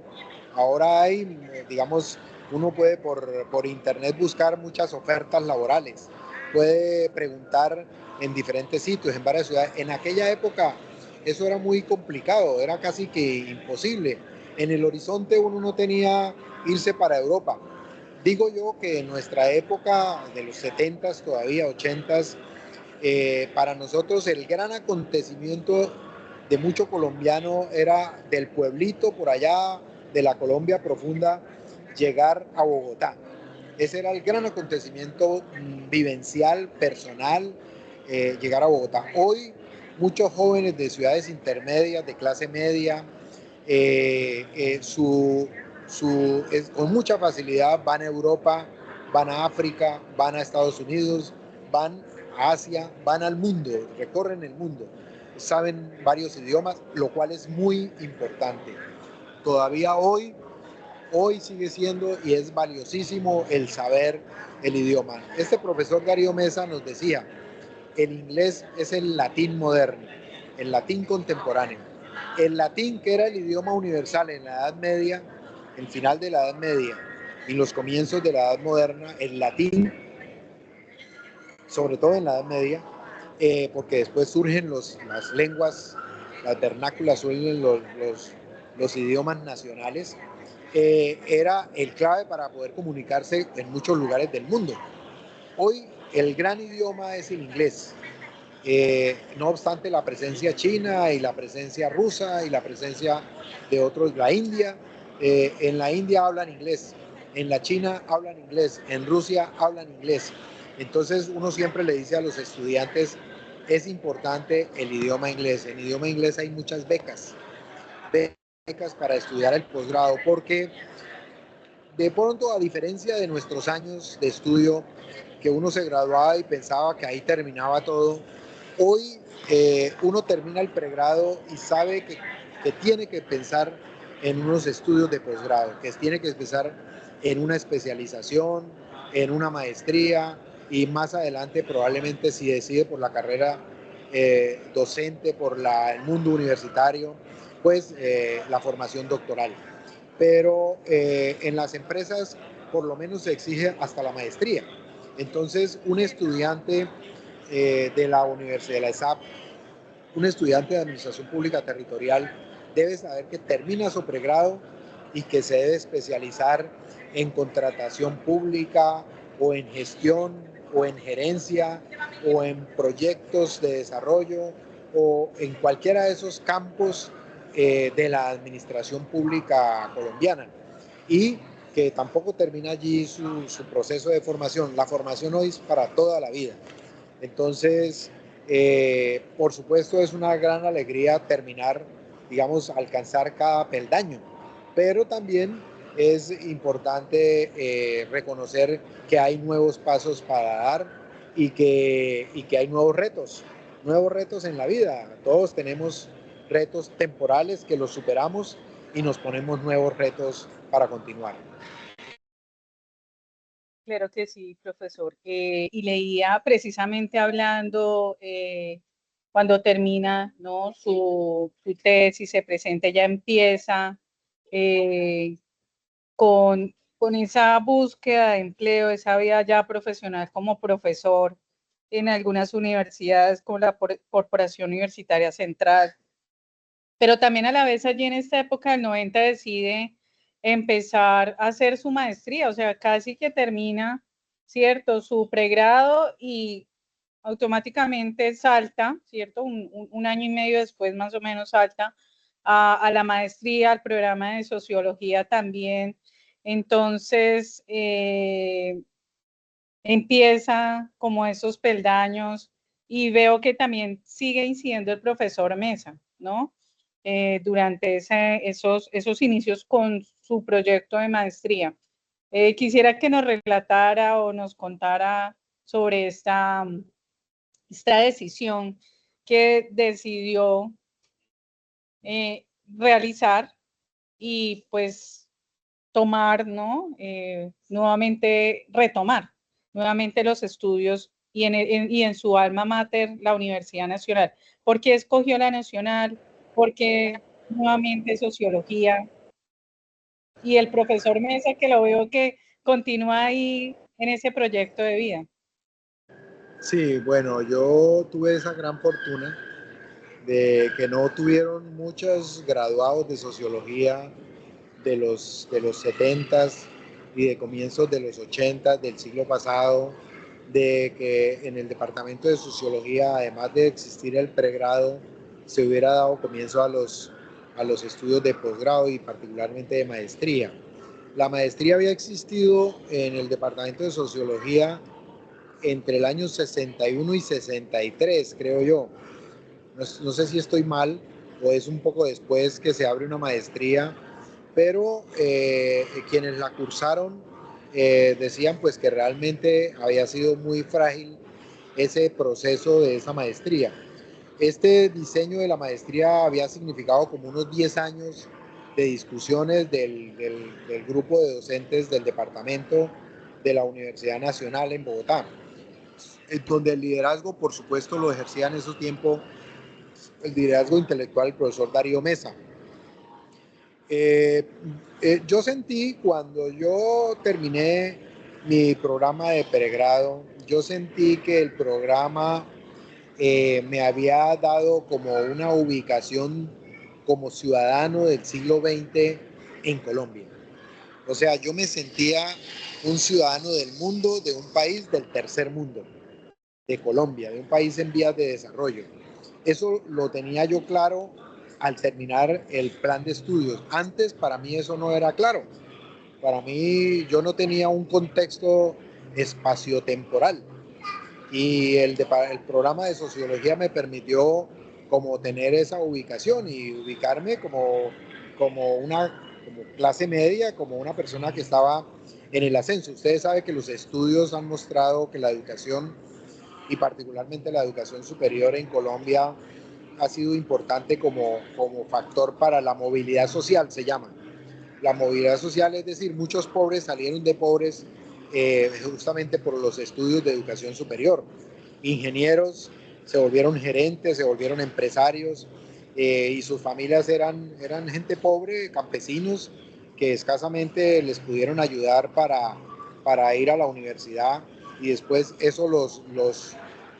ahora hay, digamos, uno puede por internet buscar muchas ofertas laborales, puede preguntar en diferentes sitios, en varias ciudades. En aquella época eso era muy complicado, era casi que imposible. En el horizonte uno no tenía irse para Europa. Digo yo que en nuestra época de los 70s, todavía 80s, para nosotros el gran acontecimiento de mucho colombiano era del pueblito por allá de la Colombia profunda llegar a Bogotá. Ese era el gran acontecimiento vivencial, personal, llegar a Bogotá. Hoy muchos jóvenes de ciudades intermedias, de clase media, con mucha facilidad van a Europa, van a África, van a Estados Unidos, van a Asia, van al mundo, recorren el mundo, saben varios idiomas, lo cual es muy importante. Todavía hoy sigue siendo y es valiosísimo el saber el idioma. Este profesor Darío Mesa nos decía, el inglés es el latín moderno, el latín contemporáneo. El latín, que era el idioma universal en la Edad Media, el final de la Edad Media y los comienzos de la Edad Moderna, el latín, sobre todo en la Edad Media, porque después surgen las lenguas, las vernáculas, surgen los idiomas nacionales, era el clave para poder comunicarse en muchos lugares del mundo. Hoy el gran idioma es el inglés. No obstante la presencia china y la presencia rusa y la presencia de otros, la India, en la India hablan inglés, en la China hablan inglés, en Rusia hablan inglés. Entonces uno siempre le dice a los estudiantes, es importante el idioma inglés. En idioma inglés hay muchas becas para estudiar el posgrado, porque de pronto, a diferencia de nuestros años de estudio, que uno se graduaba y pensaba que ahí terminaba todo, hoy uno termina el pregrado y sabe que tiene que pensar en unos estudios de posgrado, que tiene que empezar en una especialización, en una maestría y más adelante probablemente si decide por la carrera docente, por el mundo universitario, pues la formación doctoral. Pero en las empresas por lo menos se exige hasta la maestría. Entonces, un estudiante de la Universidad de la ESAP, un estudiante de Administración Pública Territorial, debe saber que termina su pregrado y que se debe especializar en contratación pública o en gestión o en gerencia o en proyectos de desarrollo o en cualquiera de esos campos de la administración pública colombiana. Y que tampoco termina allí su proceso de formación. La formación hoy es para toda la vida. Entonces, por supuesto, es una gran alegría terminar, digamos, alcanzar cada peldaño, pero también es importante reconocer que hay nuevos pasos para dar y que hay nuevos retos en la vida. Todos tenemos retos temporales que los superamos y nos ponemos nuevos retos para continuar. Claro que sí, profesor. Y leía precisamente hablando, cuando termina, ¿no? Su tesis, se presenta, ya empieza eh, con esa búsqueda de empleo, esa vida ya profesional como profesor en algunas universidades, como la Corporación Universitaria Central, pero también a la vez allí en esta época del 90 decide empezar a hacer su maestría, o sea, casi que termina, ¿cierto?, su pregrado y automáticamente salta, ¿cierto?, un año y medio después más o menos salta a la maestría, al programa de sociología también. Entonces, empieza como esos peldaños y veo que también sigue incidiendo el profesor Mesa, ¿no? Durante esos inicios con su proyecto de maestría. Quisiera que nos relatara o nos contara sobre esta decisión que decidió realizar y pues tomar, ¿no? Nuevamente retomar nuevamente los estudios y en su alma mater, la Universidad Nacional. ¿Por qué escogió la Nacional? ¿Por qué nuevamente sociología? Y el profesor Mesa, que lo veo que continúa ahí en ese proyecto de vida. Sí, bueno, yo tuve esa gran fortuna de que no tuvieron muchos graduados de sociología de los 70s y de comienzos de los 80s del siglo pasado, de que en el departamento de sociología, además de existir el pregrado, se hubiera dado comienzo a los estudios de posgrado y particularmente de maestría. La maestría había existido en el departamento de sociología entre el año 61 y 63, creo yo. No sé si estoy mal o es un poco después que se abre una maestría, pero quienes la cursaron decían pues que realmente había sido muy frágil ese proceso de esa maestría. Este diseño de la maestría había significado como unos 10 años de discusiones del grupo de docentes del departamento de la Universidad Nacional en Bogotá, donde el liderazgo, por supuesto, lo ejercía en ese tiempo el liderazgo intelectual del profesor Darío Mesa. Yo sentí cuando yo terminé mi programa de pregrado, yo sentí que el programa me había dado como una ubicación como ciudadano del siglo XX en Colombia. O sea, yo me sentía un ciudadano del mundo, de un país del tercer mundo, de Colombia, de un país en vías de desarrollo. Eso lo tenía yo claro al terminar el plan de estudios. Antes para mí eso no era claro. Para mí yo no tenía un contexto espaciotemporal y el programa de sociología me permitió como tener esa ubicación y ubicarme como una como clase media, como una persona que estaba en el ascenso. Ustedes saben que los estudios han mostrado que la educación y particularmente la educación superior en Colombia ha sido importante como factor para la movilidad social, se llama. La movilidad social, es decir, muchos pobres salieron de pobres justamente por los estudios de educación superior. Ingenieros se volvieron gerentes, se volvieron empresarios y sus familias eran gente pobre, campesinos, que escasamente les pudieron ayudar para ir a la universidad y después eso los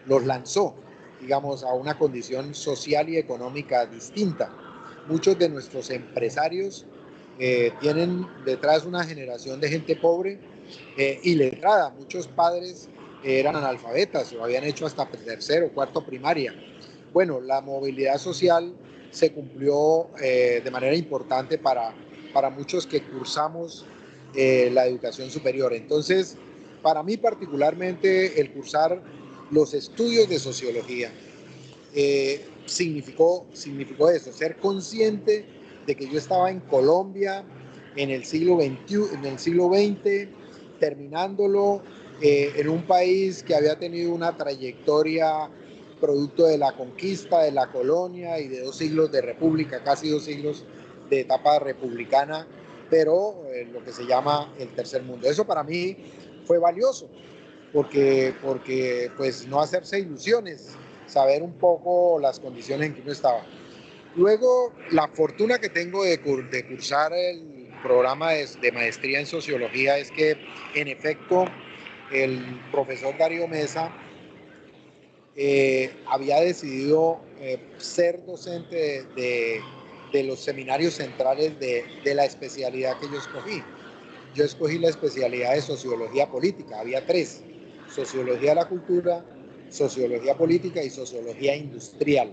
lanzó, digamos, a una condición social y económica distinta. Muchos de nuestros empresarios tienen detrás una generación de gente pobre y letrada. Muchos padres eran analfabetas o habían hecho hasta tercero o cuarto primaria. Bueno, la movilidad social se cumplió de manera importante para muchos que cursamos la educación superior. Entonces, para mí particularmente el cursar los estudios de sociología significó eso, ser consciente de que yo estaba en Colombia en el siglo XX, terminándolo en un país que había tenido una trayectoria producto de la conquista, de la colonia y de 2 siglos de república, casi 2 siglos de etapa republicana, pero lo que se llama el tercer mundo. Eso para mí fue valioso, porque pues no hacerse ilusiones, saber un poco las condiciones en que uno estaba. Luego, la fortuna que tengo de cursar el programa de maestría en sociología es que, en efecto, el profesor Darío Mesa había decidido ser docente de los seminarios centrales de la especialidad que yo escogí. Yo escogí la especialidad de sociología política, había 3, sociología de la cultura, sociología política y sociología industrial,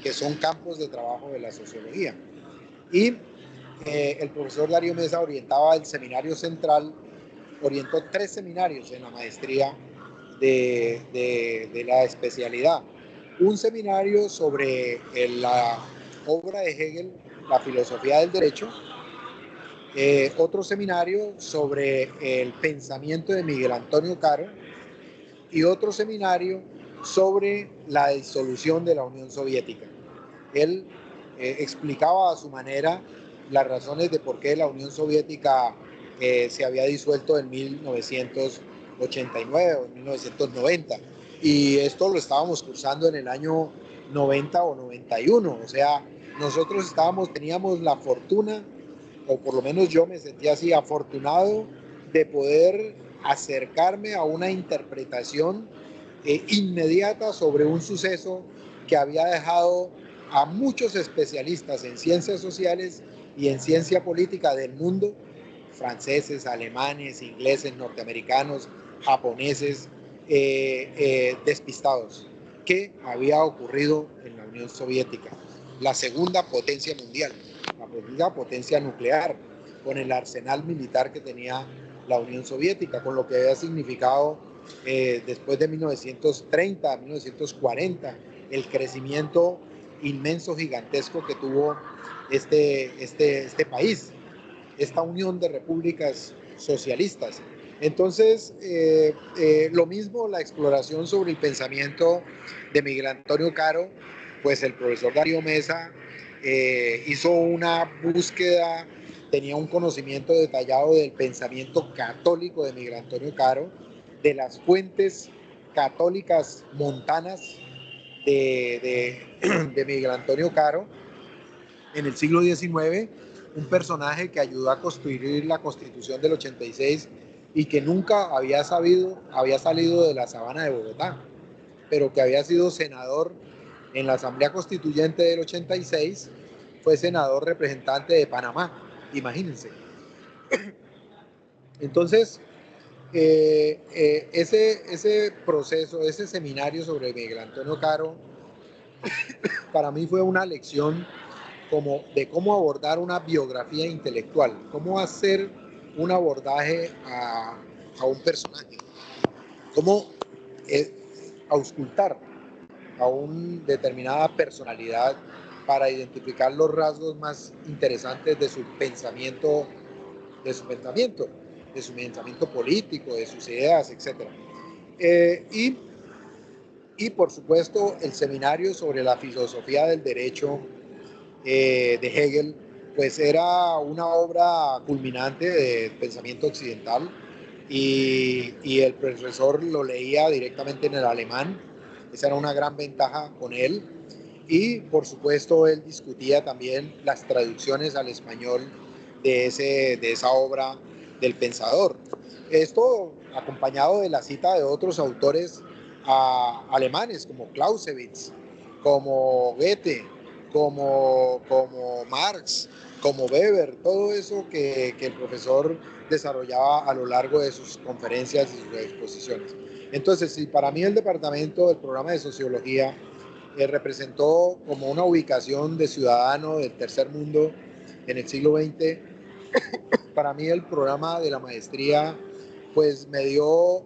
que son campos de trabajo de la sociología. Y el profesor Darío Mesa orientaba el seminario central, orientó 3 seminarios en la maestría de la especialidad. Un seminario sobre la obra de Hegel, la filosofía del derecho, otro seminario sobre el pensamiento de Miguel Antonio Caro y otro seminario sobre la disolución de la Unión Soviética. Él explicaba a su manera las razones de por qué la Unión Soviética se había disuelto en 1989 o en 1990. Y esto lo estábamos cursando en el año 90 o 91. O sea, nosotros teníamos la fortuna, o por lo menos yo me sentía así, afortunado de poder acercarme a una interpretación inmediata sobre un suceso que había dejado a muchos especialistas en ciencias sociales y en ciencia política del mundo, franceses, alemanes, ingleses, norteamericanos, japoneses, despistados. ¿Qué había ocurrido en la Unión Soviética? La segunda potencia mundial, la segunda potencia nuclear, con el arsenal militar que tenía la Unión Soviética, con lo que había significado después de 1930, 1940, el crecimiento inmenso, gigantesco que tuvo este país, esta unión de repúblicas socialistas. Entonces, lo mismo la exploración sobre el pensamiento de Miguel Antonio Caro, pues el profesor Darío Mesa hizo una búsqueda, tenía un conocimiento detallado del pensamiento católico de Miguel Antonio Caro, de las fuentes católicas montanas de Miguel Antonio Caro en el siglo XIX, un personaje que ayudó a construir la Constitución del 86 y que nunca había salido de la sabana de Bogotá, pero que había sido senador en la Asamblea Constituyente del 86, fue senador representante de Panamá, imagínense. Entonces, ese proceso, ese seminario sobre Miguel Antonio Caro, para mí fue una lección como de cómo abordar una biografía intelectual, cómo hacer un abordaje a un personaje, cómo auscultar a una determinada personalidad para identificar los rasgos más interesantes de su pensamiento, de su pensamiento, de su pensamiento político, de sus ideas, etc. Y por supuesto el seminario sobre la filosofía del derecho de Hegel, pues era una obra culminante del pensamiento occidental y el profesor lo leía directamente en el alemán. Esa era una gran ventaja con él. Y por supuesto él discutía también las traducciones al español de esa obra del pensador. Esto acompañado de la cita de otros autores alemanes como Clausewitz, como Goethe, como Marx, como Weber, todo eso que el profesor desarrollaba a lo largo de sus conferencias y sus exposiciones. Entonces, si para mí el departamento del programa de sociología representó como una ubicación de ciudadano del tercer mundo en el siglo XX, para mí el programa de la maestría pues me dio,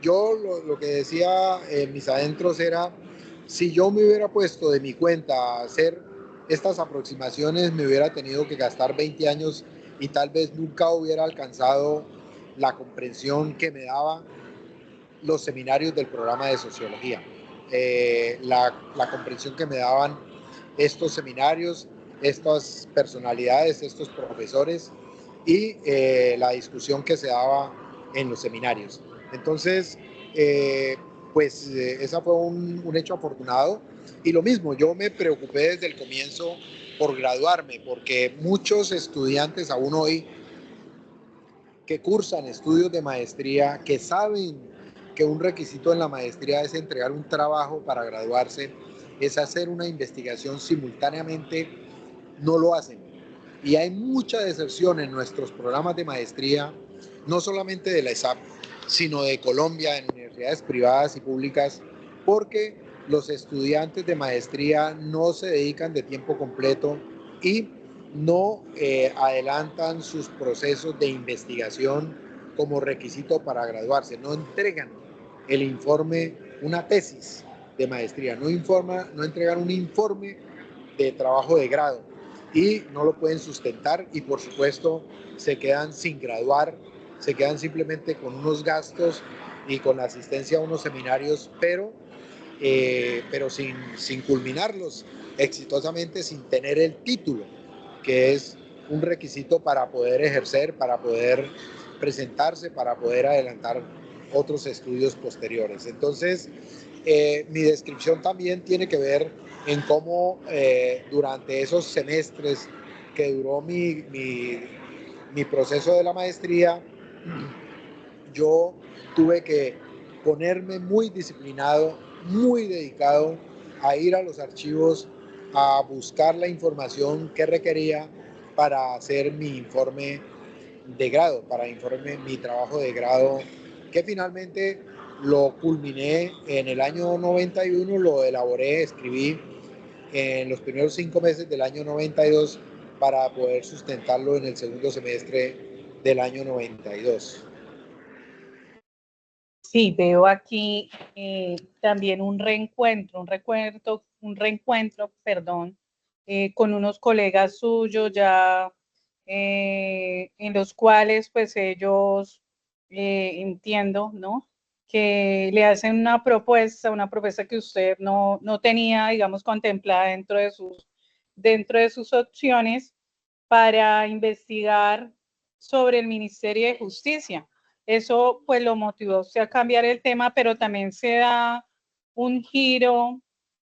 yo lo que decía en mis adentros era, si yo me hubiera puesto de mi cuenta a hacer estas aproximaciones, me hubiera tenido que gastar 20 años y tal vez nunca hubiera alcanzado la comprensión que me daba los seminarios del programa de sociología. La comprensión que me daban estos seminarios, estas personalidades, estos profesores y la discusión que se daba en los seminarios. Entonces, esa fue un hecho afortunado. Y lo mismo, yo me preocupé desde el comienzo por graduarme, porque muchos estudiantes aún hoy que cursan estudios de maestría, que saben que un requisito en la maestría es entregar un trabajo para graduarse, es hacer una investigación simultáneamente, no lo hacen. Y hay mucha deserción en nuestros programas de maestría, no solamente de la ESAP, sino de Colombia, en universidades privadas y públicas, porque los estudiantes de maestría no se dedican de tiempo completo y no adelantan sus procesos de investigación como requisito para graduarse, no entregan el informe, una tesis de maestría, no entregan un informe de trabajo de grado y no lo pueden sustentar y por supuesto se quedan sin graduar, se quedan simplemente con unos gastos y con la asistencia a unos seminarios, pero sin culminarlos exitosamente, sin tener el título, que es un requisito para poder ejercer, para poder presentarse, para poder adelantar otros estudios posteriores. Entonces, mi descripción también tiene que ver en cómo durante esos semestres que duró mi proceso de la maestría, yo tuve que ponerme muy disciplinado, muy dedicado a ir a los archivos, a buscar la información que requería para hacer mi informe de grado, mi trabajo de grado, que finalmente lo culminé en el año 91, lo elaboré, escribí en los primeros 5 meses del año 92 para poder sustentarlo en el segundo semestre del año 92. Sí, veo aquí también un reencuentro, perdón, con unos colegas suyos ya en los cuales pues ellos entiendo, ¿no? Que le hacen una propuesta que usted no tenía, digamos, contemplada dentro de sus opciones para investigar sobre el Ministerio de Justicia. Eso pues lo motivó usted a cambiar el tema, pero también se da un giro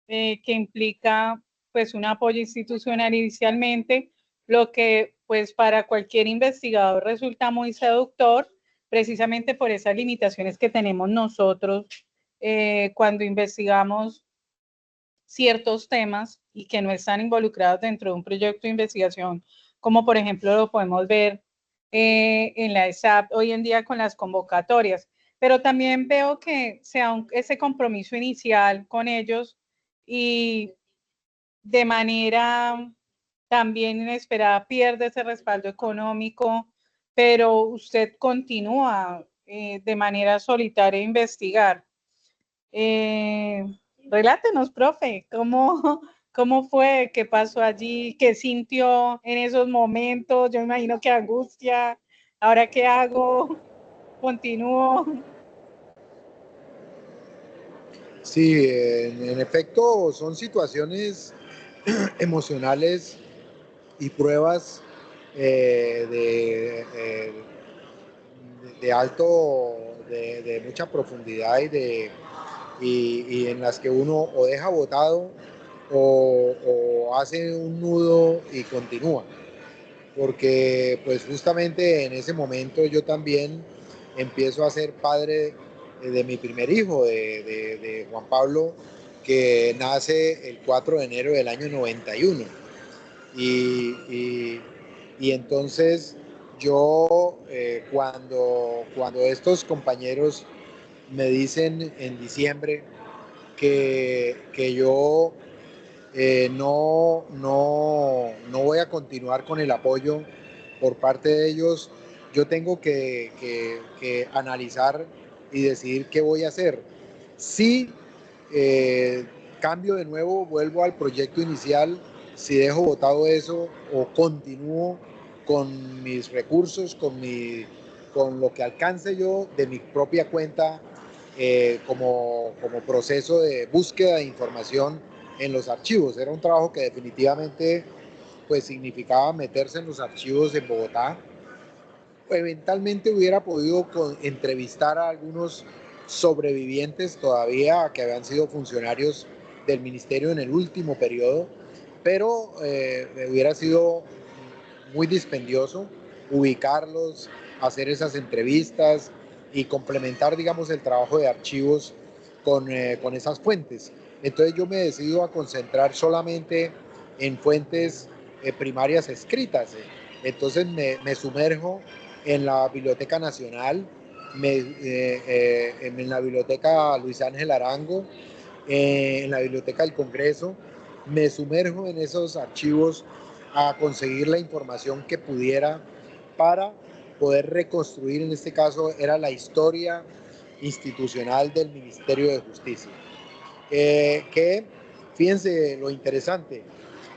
que implica pues un apoyo institucional inicialmente, lo que pues para cualquier investigador resulta muy seductor, precisamente por esas limitaciones que tenemos nosotros cuando investigamos ciertos temas y que no están involucrados dentro de un proyecto de investigación, como por ejemplo lo podemos ver en la ESAP hoy en día con las convocatorias. Pero también veo que sea ese compromiso inicial con ellos y de manera también inesperada pierde ese respaldo económico, pero usted continúa de manera solitaria a investigar. Eh, Relátenos, profe, ¿cómo fue? ¿Qué pasó allí? ¿Qué sintió en esos momentos? Yo me imagino que angustia. ¿Ahora qué hago? ¿Continúo? Sí, en efecto, son situaciones emocionales y pruebas de alto, de mucha profundidad y en las que uno o deja botado o hace un nudo y continúa. Porque pues justamente en ese momento yo también empiezo a ser padre de mi primer hijo, de Juan Pablo, que nace el 4 de enero del año 91. Y, y entonces yo, cuando estos compañeros me dicen en diciembre que yo no voy a continuar con el apoyo por parte de ellos, yo tengo que analizar y decidir qué voy a hacer. Si cambio de nuevo, vuelvo al proyecto inicial, si dejo botado eso o continúo con mis recursos, con lo que alcance yo de mi propia cuenta como proceso de búsqueda de información en los archivos. Era un trabajo que definitivamente pues significaba meterse en los archivos en Bogotá. Eventualmente hubiera podido entrevistar a algunos sobrevivientes todavía que habían sido funcionarios del ministerio en el último periodo, pero hubiera sido muy dispendioso ubicarlos, hacer esas entrevistas y complementar, digamos, el trabajo de archivos con esas fuentes. Entonces yo me decido a concentrar solamente en fuentes primarias escritas. Entonces me sumerjo en la Biblioteca Nacional, en la Biblioteca Luis Ángel Arango, en la Biblioteca del Congreso, me sumerjo en esos archivos a conseguir la información que pudiera para poder reconstruir, en este caso era la historia institucional del Ministerio de Justicia. Que fíjense lo interesante,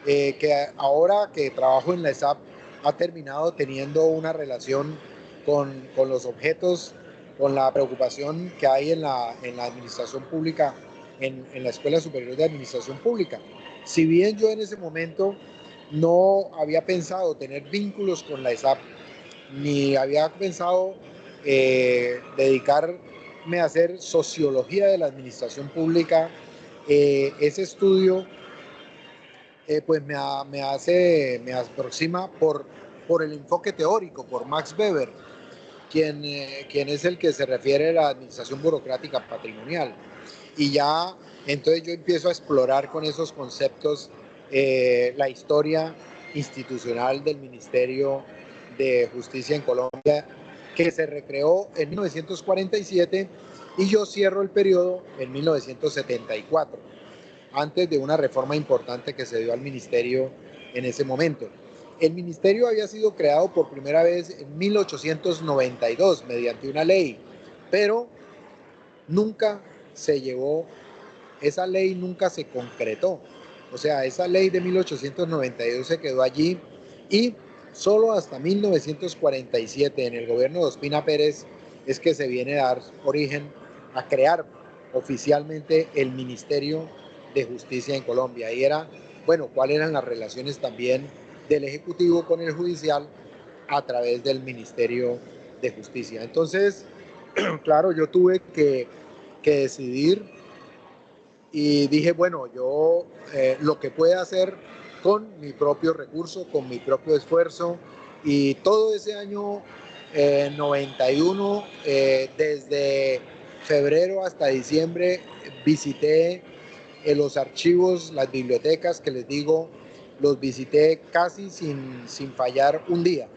que ahora que trabajo en la ESAP ha terminado teniendo una relación con los objetos, con la preocupación que hay en la administración pública, en la Escuela Superior de Administración Pública. Si bien yo en ese momento no había pensado tener vínculos con la ESAP, ni había pensado dedicarme a hacer sociología de la administración pública, ese estudio pues me aproxima por el enfoque teórico, por Max Weber, quien es el que se refiere a la administración burocrática patrimonial. Y ya, entonces yo empiezo a explorar con esos conceptos la historia institucional del Ministerio de Justicia en Colombia, que se recreó en 1947 y yo cierro el periodo en 1974, antes de una reforma importante que se dio al ministerio en ese momento. El ministerio había sido creado por primera vez en 1892 mediante una ley, pero nunca se llevó, esa ley nunca se concretó. O sea, esa ley de 1892 se quedó allí y solo hasta 1947 en el gobierno de Ospina Pérez es que se viene a dar origen a crear oficialmente el Ministerio de Justicia en Colombia. Y era, bueno, cuáles eran las relaciones también del Ejecutivo con el Judicial a través del Ministerio de Justicia. Entonces, claro, yo tuve que decidir y dije, bueno, yo lo que pueda hacer con mi propio recurso, con mi propio esfuerzo, y todo ese año 91, desde febrero hasta diciembre, visité los archivos, las bibliotecas, que les digo, los visité casi sin fallar un día.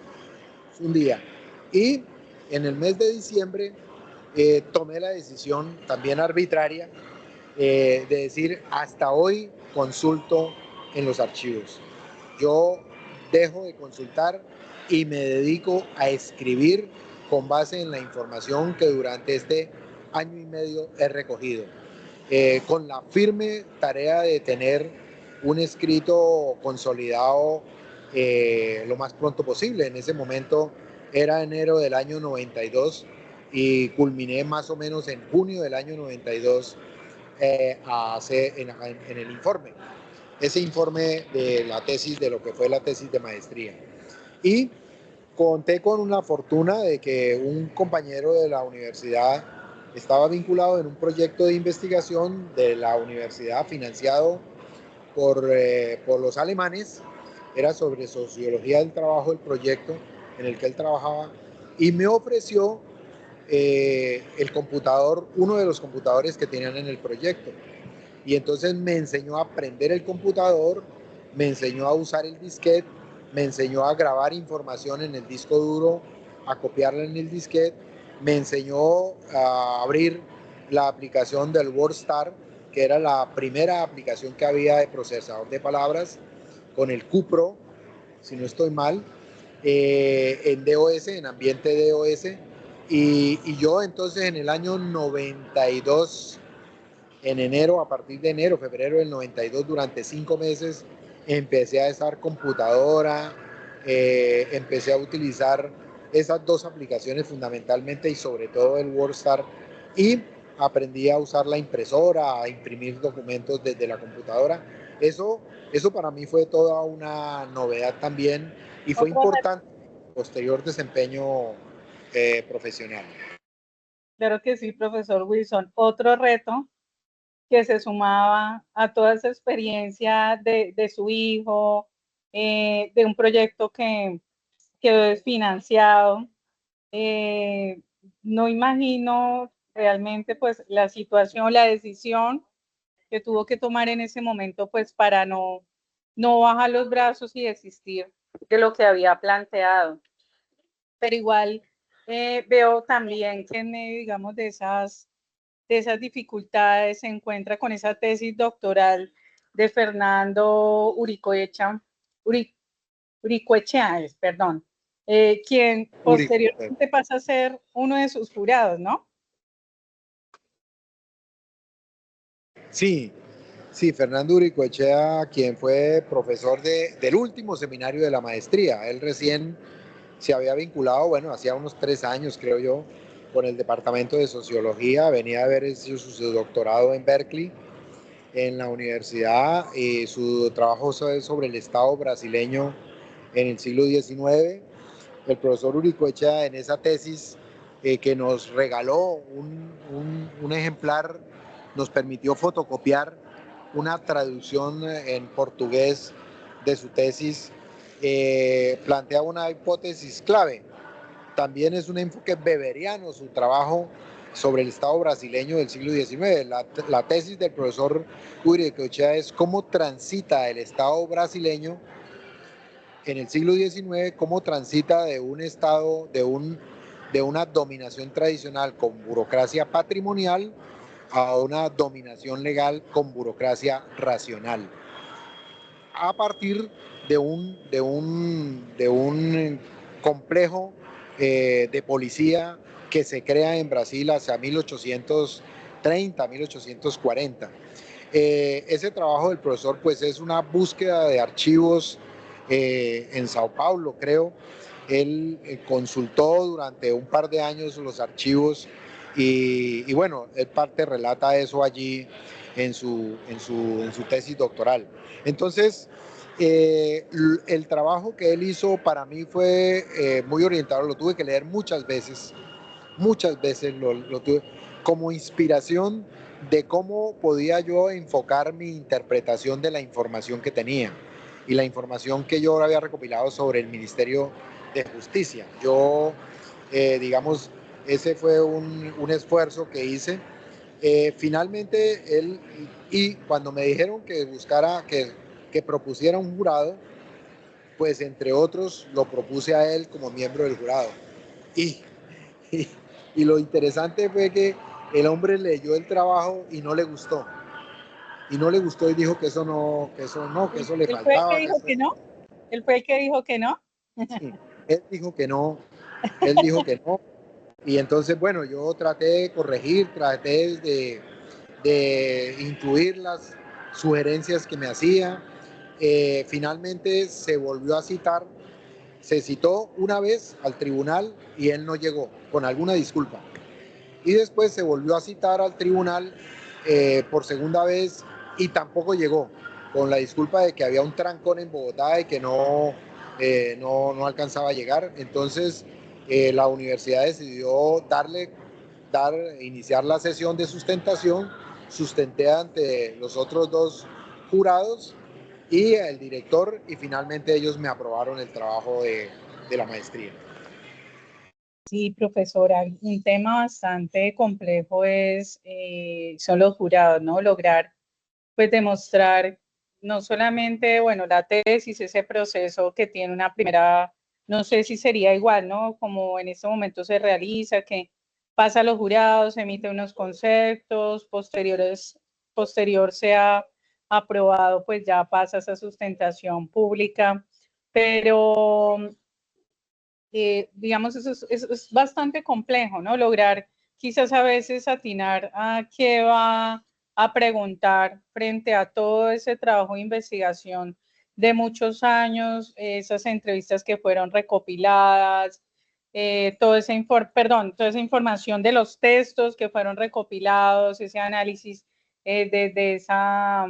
Y en el mes de diciembre tomé la decisión también arbitraria de decir, hasta hoy consulto en los archivos. Yo dejo de consultar y me dedico a escribir con base en la información que durante este año y medio he recogido, con la firme tarea de tener un escrito consolidado lo más pronto posible. En ese momento era enero del año 92 y culminé más o menos en junio del año 92 en el informe, ese informe de la tesis, de lo que fue la tesis de maestría. Y conté con una fortuna de que un compañero de la universidad estaba vinculado en un proyecto de investigación de la universidad financiado por los alemanes, era sobre sociología del trabajo el proyecto en el que él trabajaba, y me ofreció el computador, uno de los computadores que tenían en el proyecto. Y entonces me enseñó a aprender el computador, me enseñó a usar el disquete, me enseñó a grabar información en el disco duro, a copiarla en el disquete, me enseñó a abrir la aplicación del WordStar, que era la primera aplicación que había de procesador de palabras, con el QPro, si no estoy mal, en DOS, en ambiente DOS. Y yo entonces en el año 92, en enero, a partir de enero, febrero del 92, durante 5 meses, empecé a usar computadora, empecé a utilizar esas dos aplicaciones fundamentalmente y sobre todo el WordStar, y aprendí a usar la impresora, a imprimir documentos desde la computadora. Eso para mí fue toda una novedad también y fue importante en el posterior desempeño profesional. Claro que sí, profesor Wilson. Otro reto que se sumaba a toda esa experiencia de su hijo, de un proyecto que es financiado. Eh, no imagino realmente pues la situación, la decisión que tuvo que tomar en ese momento pues para no bajar los brazos y desistir de lo que había planteado. Pero igual veo también que en medio, digamos, de esas dificultades se encuentra con esa tesis doctoral de Fernando Uricoechea, perdón, quien posteriormente pasa a ser uno de sus jurados, ¿no? Sí, sí, Fernando Uricoechea, quien fue profesor del último seminario de la maestría. Él recién se había vinculado, bueno, hacía unos 3 años, creo yo, con el Departamento de Sociología. Venía a haber hecho su doctorado en Berkeley, en la universidad, y su trabajo es sobre el Estado brasileño en el siglo XIX. El profesor Uricoechea, en esa tesis que nos regaló un ejemplar, nos permitió fotocopiar una traducción en portugués de su tesis, plantea una hipótesis clave. También es un enfoque weberiano su trabajo, sobre el Estado brasileño del siglo XIX. La tesis del profesor Uricoechea es cómo transita el Estado brasileño en el siglo XIX, cómo transita de un Estado, de una dominación tradicional con burocracia patrimonial a una dominación legal con burocracia racional. A partir de un complejo de policía que se crea en Brasil hacia 1830, 1840. Ese trabajo del profesor pues es una búsqueda de archivos en Sao Paulo, creo. Él consultó durante un par de años los archivos y bueno, él parte relata eso allí en su tesis doctoral. Entonces, el trabajo que él hizo para mí fue muy orientado, lo tuve que leer muchas veces lo tuve como inspiración de cómo podía yo enfocar mi interpretación de la información que tenía y la información que yo había recopilado sobre el Ministerio de Justicia. Yo, digamos, ese fue un esfuerzo que hice. Finalmente, y cuando me dijeron que buscara, que propusiera un jurado, pues entre otros lo propuse a él como miembro del jurado. Y, y, y lo interesante fue que el hombre leyó el trabajo y no le gustó. Y no le gustó y dijo que eso no, que eso le ¿Él fue el que faltaba. dijo que no? ¿Él fue el que dijo que no? Sí, él dijo que no, él dijo que no. Y entonces, bueno, yo traté de corregir, traté de incluir las sugerencias que me hacía. Finalmente se volvió a citar, se citó una vez al tribunal y él no llegó, con alguna disculpa. Y después se volvió a citar al tribunal por segunda vez y tampoco llegó, con la disculpa de que había un trancón en Bogotá y que no alcanzaba a llegar. Entonces la universidad decidió iniciar la sesión de sustentación, sustenté ante los otros dos jurados y el director, y finalmente ellos me aprobaron el trabajo de la maestría. Sí, profesora, un tema bastante complejo son los jurados, ¿no? Lograr, pues, demostrar no solamente, bueno, la tesis, ese proceso que tiene una primera, no sé si sería igual, ¿no? Como en este momento se realiza, que pasa a los jurados, emite unos conceptos, posterior sea aprobado, pues ya pasa esa sustentación pública, pero digamos, eso es bastante complejo, ¿no? Lograr quizás a veces atinar a qué va a preguntar frente a todo ese trabajo de investigación de muchos años, esas entrevistas que fueron recopiladas, toda esa información de los textos que fueron recopilados, ese análisis de esa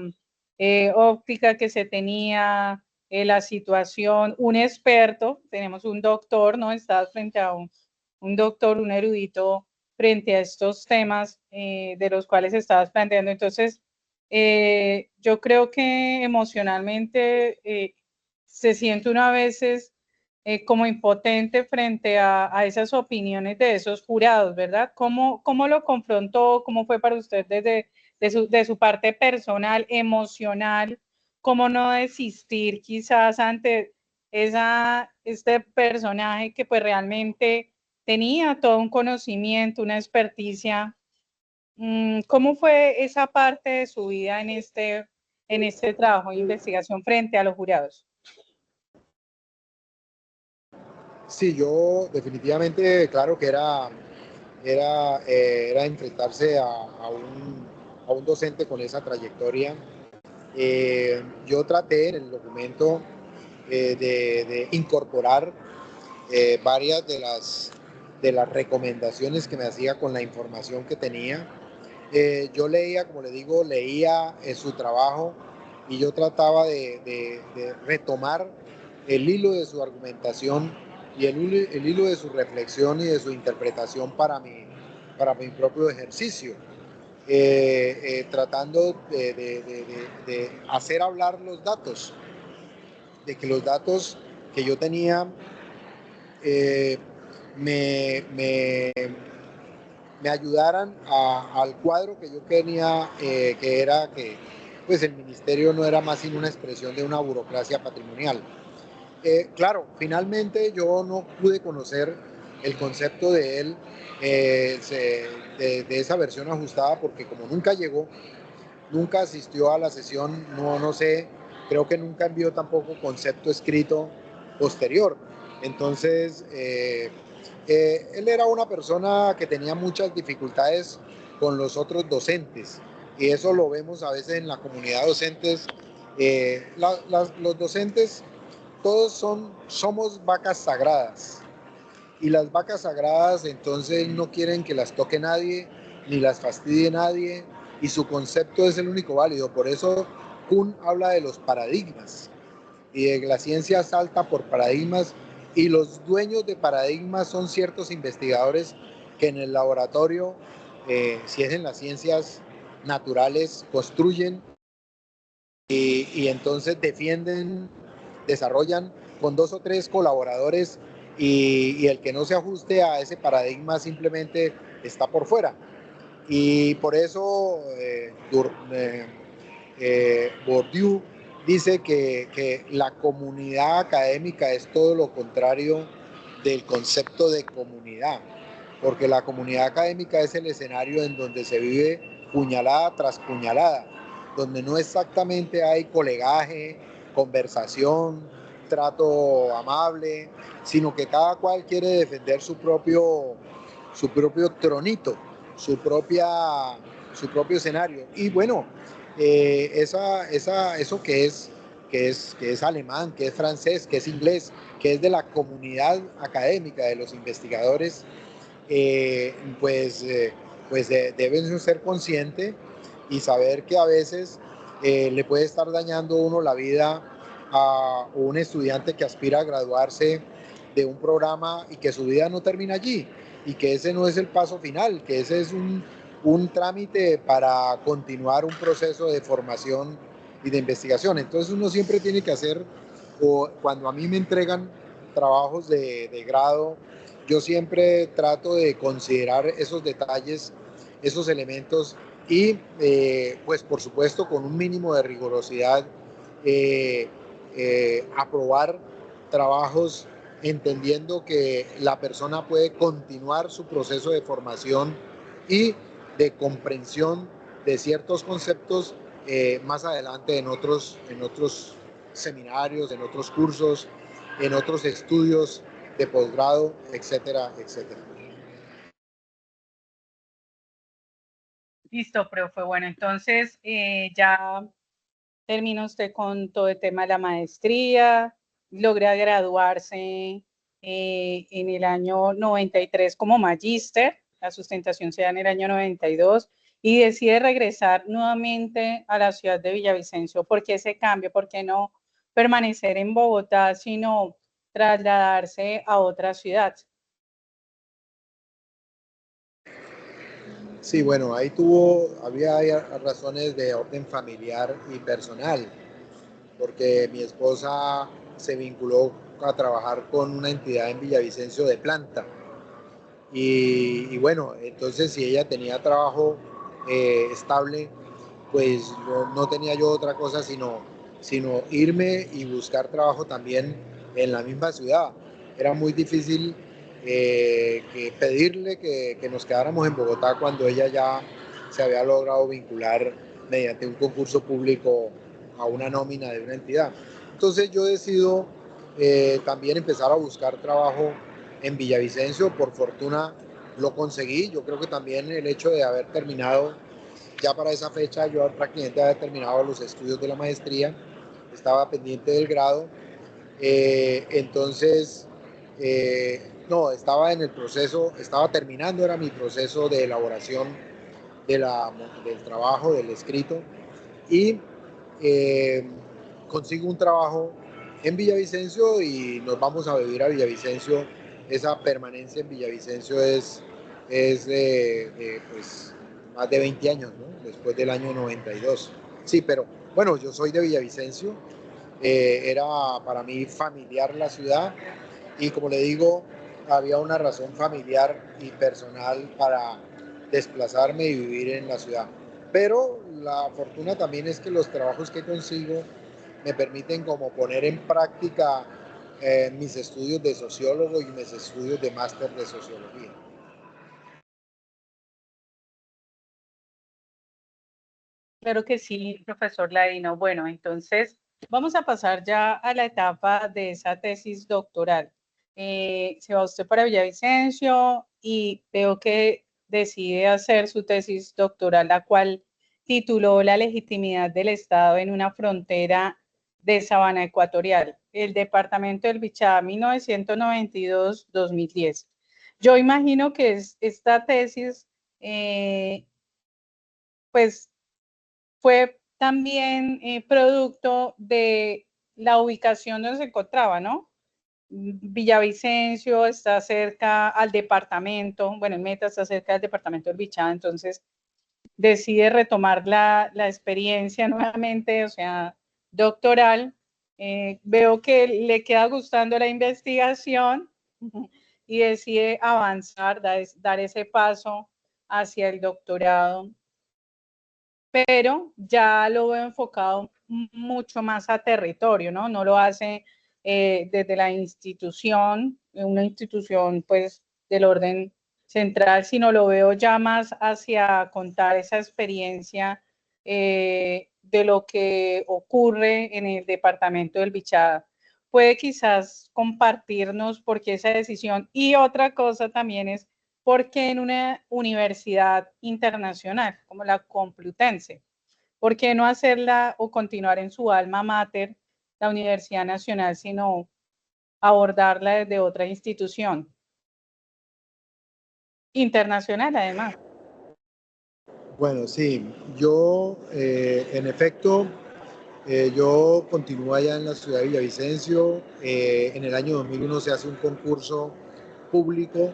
óptica que se tenía, la situación, un experto, tenemos un doctor, ¿no? Estás frente a un doctor, un erudito, frente a estos temas de los cuales estabas planteando. Entonces, yo creo que emocionalmente se siente uno a veces como impotente frente a esas opiniones de esos jurados, ¿verdad? ¿Cómo lo confrontó? ¿Cómo fue para usted desde de su parte personal, emocional? ¿Cómo no desistir quizás ante este personaje que pues realmente tenía todo un conocimiento, una experticia? ¿Cómo fue esa parte de su vida en este trabajo de investigación frente a los jurados? Sí, yo definitivamente, claro que era enfrentarse a un docente con esa trayectoria. Yo traté en el documento de incorporar varias de las recomendaciones que me hacía con la información que tenía. Yo leía, como le digo, leía su trabajo y yo trataba de retomar el hilo de su argumentación y el hilo de su reflexión y de su interpretación para mi propio ejercicio, tratando de hacer hablar los datos, de que los datos que yo tenía eh, me me ayudaran al cuadro que yo tenía, que era que pues el ministerio no era más sino una expresión de una burocracia patrimonial. Claro, finalmente yo no pude conocer el concepto de él, de esa versión ajustada, porque como nunca llegó, nunca asistió a la sesión, no sé, creo que nunca envió tampoco concepto escrito posterior. Entonces, él era una persona que tenía muchas dificultades con los otros docentes, y eso lo vemos a veces en la comunidad docentes. Los docentes todos somos vacas sagradas, y las vacas sagradas entonces no quieren que las toque nadie, ni las fastidie nadie, y su concepto es el único válido. Por eso Kuhn habla de los paradigmas, y de que la ciencia salta por paradigmas, y los dueños de paradigmas son ciertos investigadores que en el laboratorio, si es en las ciencias naturales, construyen y entonces defienden, desarrollan con 2 o 3 colaboradores, y el que no se ajuste a ese paradigma simplemente está por fuera. Y por eso Bourdieu dice que la comunidad académica es todo lo contrario del concepto de comunidad, porque la comunidad académica es el escenario en donde se vive puñalada tras puñalada, donde no exactamente hay colegaje, conversación, trato amable, sino que cada cual quiere defender su propio tronito, su propio escenario. Y bueno, eso que es alemán, que es francés, que es inglés, que es de la comunidad académica, de los investigadores, eh, pues, eh, pues deben ser conscientes y saber que a veces le puede estar dañando uno la vida a un estudiante que aspira a graduarse de un programa, y que su vida no termina allí, y que ese no es el paso final, que ese es un trámite para continuar un proceso de formación y de investigación. Entonces uno siempre tiene que hacer, o cuando a mí me entregan trabajos de grado, yo siempre trato de considerar esos detalles, esos elementos, y pues por supuesto con un mínimo de rigurosidad, eh, aprobar trabajos entendiendo que la persona puede continuar su proceso de formación y de comprensión de ciertos conceptos más adelante en otros seminarios, en otros cursos, en otros estudios de posgrado, etcétera, etcétera. Listo, profe. Bueno, entonces ya termina usted con todo el tema de la maestría, logra graduarse en el año 93 como magíster, la sustentación se da en el año 92 y decide regresar nuevamente a la ciudad de Villavicencio. ¿Por qué ese cambio? ¿Por qué no permanecer en Bogotá, sino trasladarse a otra ciudad? Sí, bueno, había razones de orden familiar y personal, porque mi esposa se vinculó a trabajar con una entidad en Villavicencio de planta. Y bueno, entonces si ella tenía trabajo estable, pues no tenía yo otra cosa sino irme y buscar trabajo también en la misma ciudad. Era muy difícil pedirle que nos quedáramos en Bogotá cuando ella ya se había logrado vincular mediante un concurso público a una nómina de una entidad. Entonces yo decido también empezar a buscar trabajo en Villavicencio. Por fortuna lo conseguí. Yo creo que también el hecho de haber terminado ya para esa fecha, yo prácticamente había terminado los estudios de la maestría, estaba pendiente del grado, entonces, no, estaba en el proceso, estaba terminando, era mi proceso de elaboración del trabajo, del escrito, y eh, consigo un trabajo en Villavicencio y nos vamos a vivir a Villavicencio. Esa permanencia en Villavicencio es pues, más de 20 años, ¿no? Después del año 92. Sí, pero bueno, yo soy de Villavicencio, era para mí familiar la ciudad, y como le digo, había una razón familiar y personal desplazarme y vivir en la ciudad. Pero la fortuna también es que los trabajos que consigo me permiten como poner en práctica mis estudios de sociólogo y mis estudios de máster de sociología. Claro que sí, profesor Ladino. Bueno, entonces vamos a pasar ya a la etapa de esa tesis doctoral. Se va usted para Villavicencio y veo que decide hacer su tesis doctoral, la cual tituló La legitimidad del Estado en una frontera de sabana ecuatorial, el departamento del Bichada, 1992-2010. Yo imagino que esta tesis, pues fue también producto de la ubicación donde se encontraba, ¿no? Villavicencio está cerca al departamento, bueno, el Meta está cerca del departamento del Bichada, entonces decide retomar la experiencia nuevamente, o sea, doctoral. Veo que le queda gustando la investigación y decide avanzar, dar ese paso hacia el doctorado, pero ya lo veo enfocado mucho más a territorio, ¿no? No lo hace desde la institución, una institución pues del orden central, sino lo veo ya más hacia contar esa experiencia de lo que ocurre en el departamento del Bichada. Puede quizás compartirnos por qué esa decisión. Y otra cosa también es por qué en una universidad internacional como la Complutense. ¿Por qué no hacerla o continuar en su alma mater, la Universidad Nacional, sino abordarla desde otra institución internacional además? Bueno, sí, yo en efecto, yo continúo allá en la ciudad de Villavicencio. En el año 2001 se hace un concurso público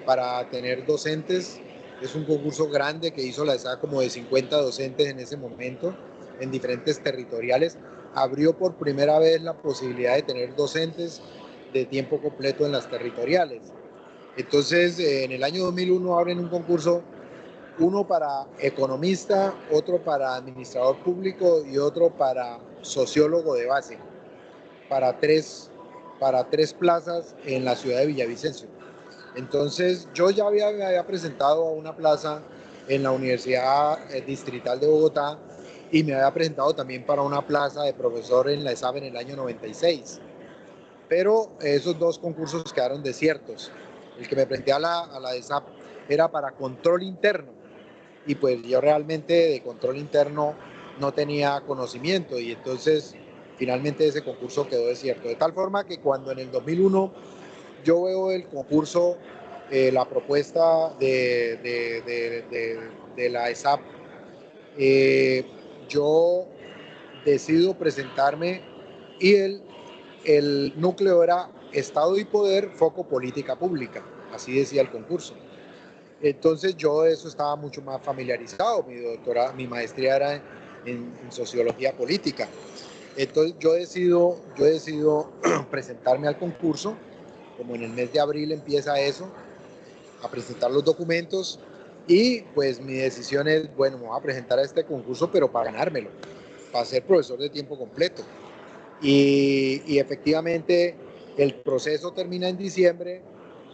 para tener docentes. Es un concurso grande que hizo la ESA como de 50 docentes en ese momento, en diferentes territoriales. Abrió por primera vez la posibilidad de tener docentes de tiempo completo en las territoriales. Entonces, en el año 2001 abren un concurso, uno para economista, otro para administrador público y otro para sociólogo de base, para tres plazas en la ciudad de Villavicencio. Entonces yo ya me había presentado a una plaza en la Universidad Distrital de Bogotá y me había presentado también para una plaza de profesor en la ESAB en el año 96. Pero esos dos concursos quedaron desiertos. El que me presenté a la ESAB era para control interno y pues yo realmente de control interno no tenía conocimiento y entonces finalmente ese concurso quedó desierto. De tal forma que cuando en el 2001 yo veo el concurso, la propuesta de la ESAP, yo decido presentarme y el núcleo era Estado y Poder, Foco Política Pública, así decía el concurso. Entonces yo de eso estaba mucho más familiarizado, mi maestría era en sociología política. Entonces yo decido presentarme al concurso, como en el mes de abril empieza eso, a presentar los documentos y pues mi decisión es, bueno, me voy a presentar a este concurso, pero para ganármelo, para ser profesor de tiempo completo. Y efectivamente el proceso termina en diciembre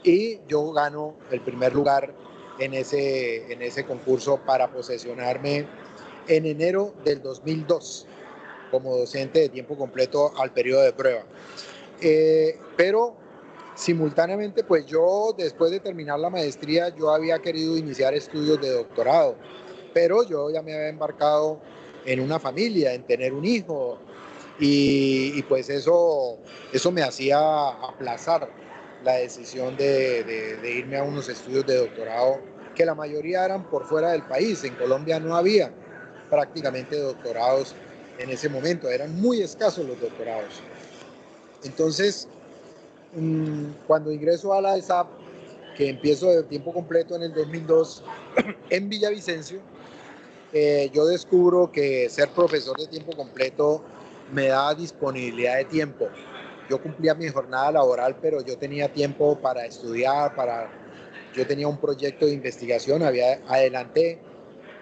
y yo gano el primer lugar en ese concurso para posesionarme en enero del 2002 como docente de tiempo completo al periodo de prueba. Pero simultáneamente, pues yo después de terminar la maestría, yo había querido iniciar estudios de doctorado, pero yo ya me había embarcado en una familia, en tener un hijo, y pues eso me hacía aplazar la decisión de irme a unos estudios de doctorado, que la mayoría eran por fuera del país. En Colombia no había prácticamente doctorados en ese momento, eran muy escasos los doctorados. Entonces, cuando ingreso a la ESAP, que empiezo de tiempo completo en el 2002 en Villavicencio, yo descubro que ser profesor de tiempo completo me da disponibilidad de tiempo. Yo cumplía mi jornada laboral, pero yo tenía tiempo para estudiar, Yo tenía un proyecto de investigación, adelanté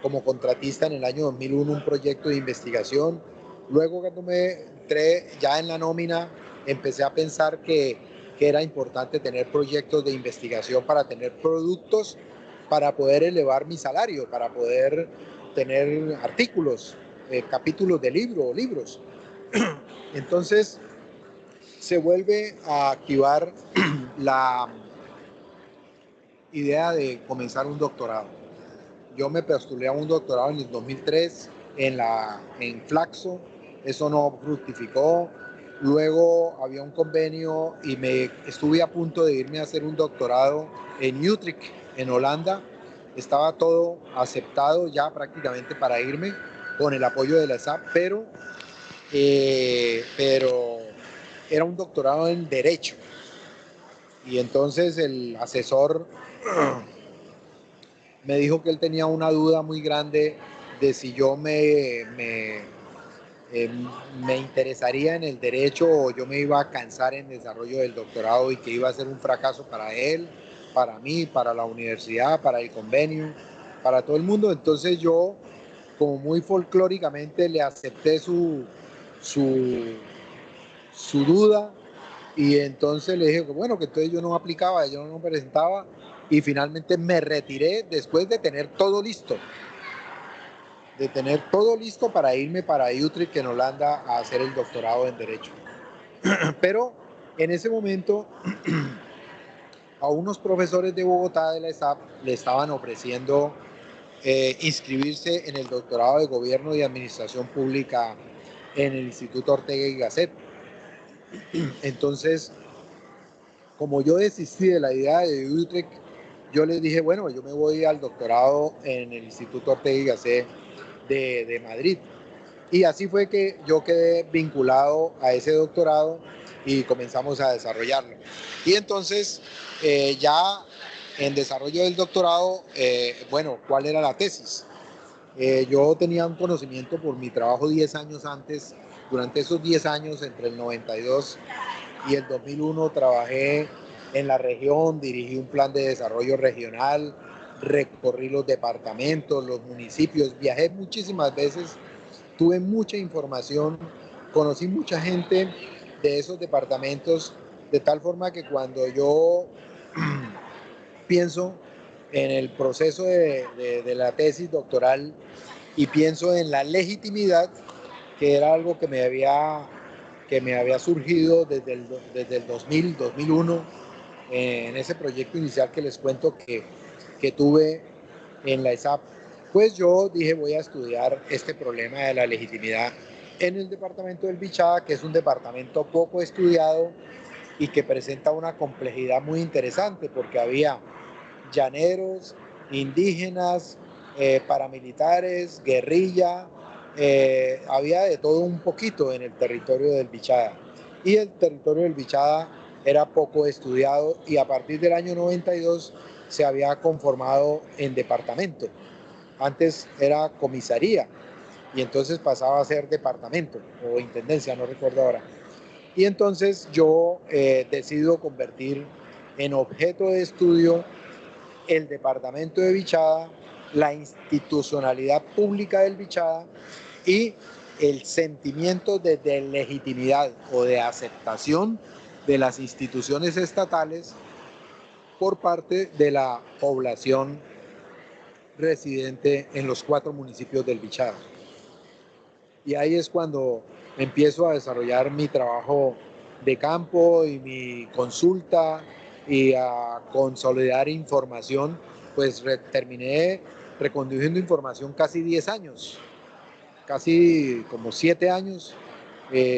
como contratista en el año 2001 un proyecto de investigación. Luego cuando me entré ya en la nómina, empecé a pensar que era importante tener proyectos de investigación para tener productos, para poder elevar mi salario, para poder tener artículos, capítulos de libros. Entonces se vuelve a activar la idea de comenzar un doctorado. Yo me postulé a un doctorado en el 2003 en Flaxo, eso no fructificó. Luego había un convenio y estuve a punto de irme a hacer un doctorado en Utrecht, en Holanda. Estaba todo aceptado ya prácticamente para irme con el apoyo de la ESAP, pero era un doctorado en Derecho. Y entonces el asesor me dijo que él tenía una duda muy grande de si yo eh, me interesaría en el derecho o yo me iba a cansar en el desarrollo del doctorado y que iba a ser un fracaso para él, para mí, para la universidad, para el convenio, para todo el mundo. Entonces yo, como muy folclóricamente, le acepté su, su duda y entonces le dije que bueno, que entonces yo no aplicaba, yo no presentaba y finalmente me retiré después de tener todo listo para irme para Utrecht en Holanda a hacer el doctorado en Derecho. Pero en ese momento a unos profesores de Bogotá de la ESAP le estaban ofreciendo inscribirse en el doctorado de Gobierno y Administración Pública en el Instituto Ortega y Gasset. Entonces, como yo desistí de la idea de Utrecht, yo les dije, bueno, yo me voy al doctorado en el Instituto Ortega y Gasset de Madrid. Y así fue que yo quedé vinculado a ese doctorado y comenzamos a desarrollarlo. Y entonces, ya en desarrollo del doctorado, bueno, ¿cuál era la tesis? Yo tenía un conocimiento por mi trabajo 10 años antes. Durante esos 10 años, entre el 92 y el 2001, trabajé en la región, dirigí un plan de desarrollo regional, recorrí los departamentos, los municipios, viajé muchísimas veces, tuve mucha información, conocí mucha gente de esos departamentos, de tal forma que cuando yo pienso en el proceso de la tesis doctoral y pienso en la legitimidad, que era algo que me había surgido desde el 2000, 2001, en ese proyecto inicial que les cuento que tuve en la ESAP, pues yo dije voy a estudiar este problema de la legitimidad en el departamento del Bichada, que es un departamento poco estudiado y que presenta una complejidad muy interesante porque había llaneros, indígenas, paramilitares, guerrilla, había de todo un poquito en el territorio del Bichada. Y el territorio del Bichada era poco estudiado y a partir del año 92 se había conformado en departamento. Antes era comisaría y entonces pasaba a ser departamento o intendencia, no recuerdo ahora. Y entonces yo decido convertir en objeto de estudio el departamento de Bichada, la institucionalidad pública del Bichada y el sentimiento de legitimidad o de aceptación de las instituciones estatales por parte de la población residente en los 4 municipios del Bichada. Y ahí es cuando empiezo a desarrollar mi trabajo de campo y mi consulta y a consolidar información, pues terminé reconduciendo información casi 10 años, casi como 7 años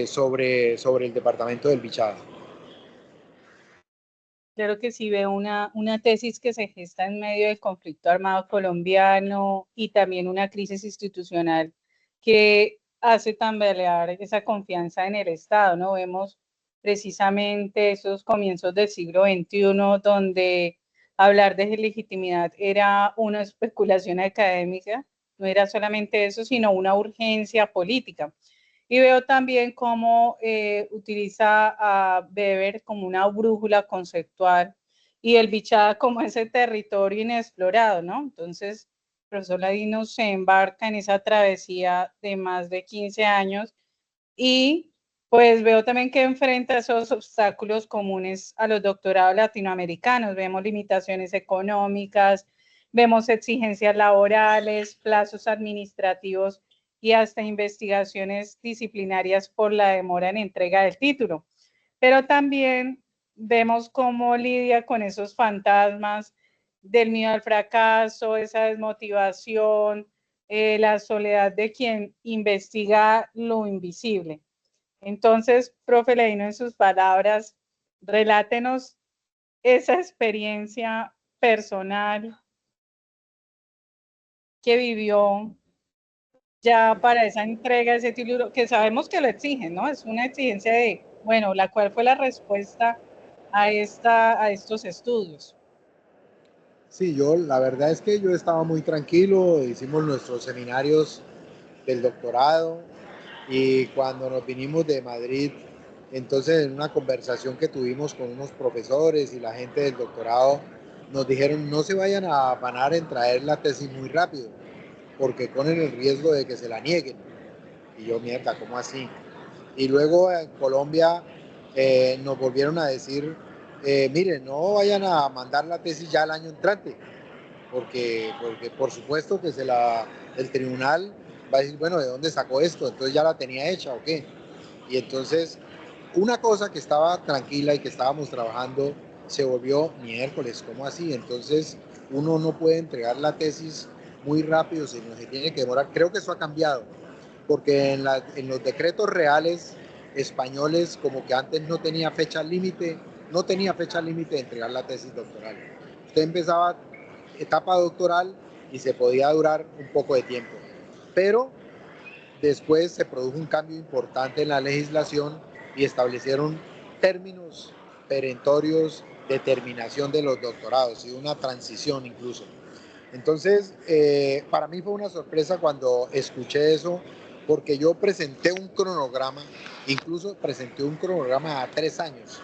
sobre el departamento del Bichada. Claro que sí, veo una tesis que se gesta en medio del conflicto armado colombiano y también una crisis institucional que hace tambalear esa confianza en el Estado, ¿no? Vemos precisamente esos comienzos del siglo XXI donde hablar de legitimidad era una especulación académica, no era solamente eso, sino una urgencia política. Y veo también cómo utiliza a Weber como una brújula conceptual y el Bichada como ese territorio inexplorado, ¿no? Entonces, el profesor Ladino se embarca en esa travesía de más de 15 años y pues veo también que enfrenta esos obstáculos comunes a los doctorados latinoamericanos. Vemos limitaciones económicas, vemos exigencias laborales, plazos administrativos y hasta investigaciones disciplinarias por la demora en entrega del título. Pero también vemos cómo lidia con esos fantasmas del miedo al fracaso, esa desmotivación, la soledad de quien investiga lo invisible. Entonces, profe Ladino, en sus palabras, relátenos esa experiencia personal que vivió ya para esa entrega de ese título, que sabemos que lo exigen, ¿no? Es una exigencia de, bueno, la cual fue la respuesta a estos estudios. Sí, la verdad es que yo estaba muy tranquilo, hicimos nuestros seminarios del doctorado y cuando nos vinimos de Madrid, entonces en una conversación que tuvimos con unos profesores y la gente del doctorado, nos dijeron no se vayan a afanar en traer la tesis muy rápido, porque ponen el riesgo de que se la nieguen. Y yo, mierda, ¿cómo así? Y luego en Colombia nos volvieron a decir, miren, no vayan a mandar la tesis ya el año entrante, porque por supuesto que el tribunal va a decir, bueno, ¿de dónde sacó esto? Entonces ya la tenía hecha o qué. Y entonces una cosa que estaba tranquila y que estábamos trabajando se volvió miércoles, ¿cómo así? Entonces uno no puede entregar la tesis muy rápido, sino se tiene que demorar. Creo que eso ha cambiado, porque en los decretos reales españoles, como que antes no tenía fecha límite, no tenía fecha límite de entregar la tesis doctoral. Usted empezaba etapa doctoral y se podía durar un poco de tiempo. Pero después se produjo un cambio importante en la legislación y establecieron términos perentorios de terminación de los doctorados y una transición incluso. Entonces, para mí fue una sorpresa cuando escuché eso, porque yo presenté un cronograma, incluso presenté un cronograma a 3 años,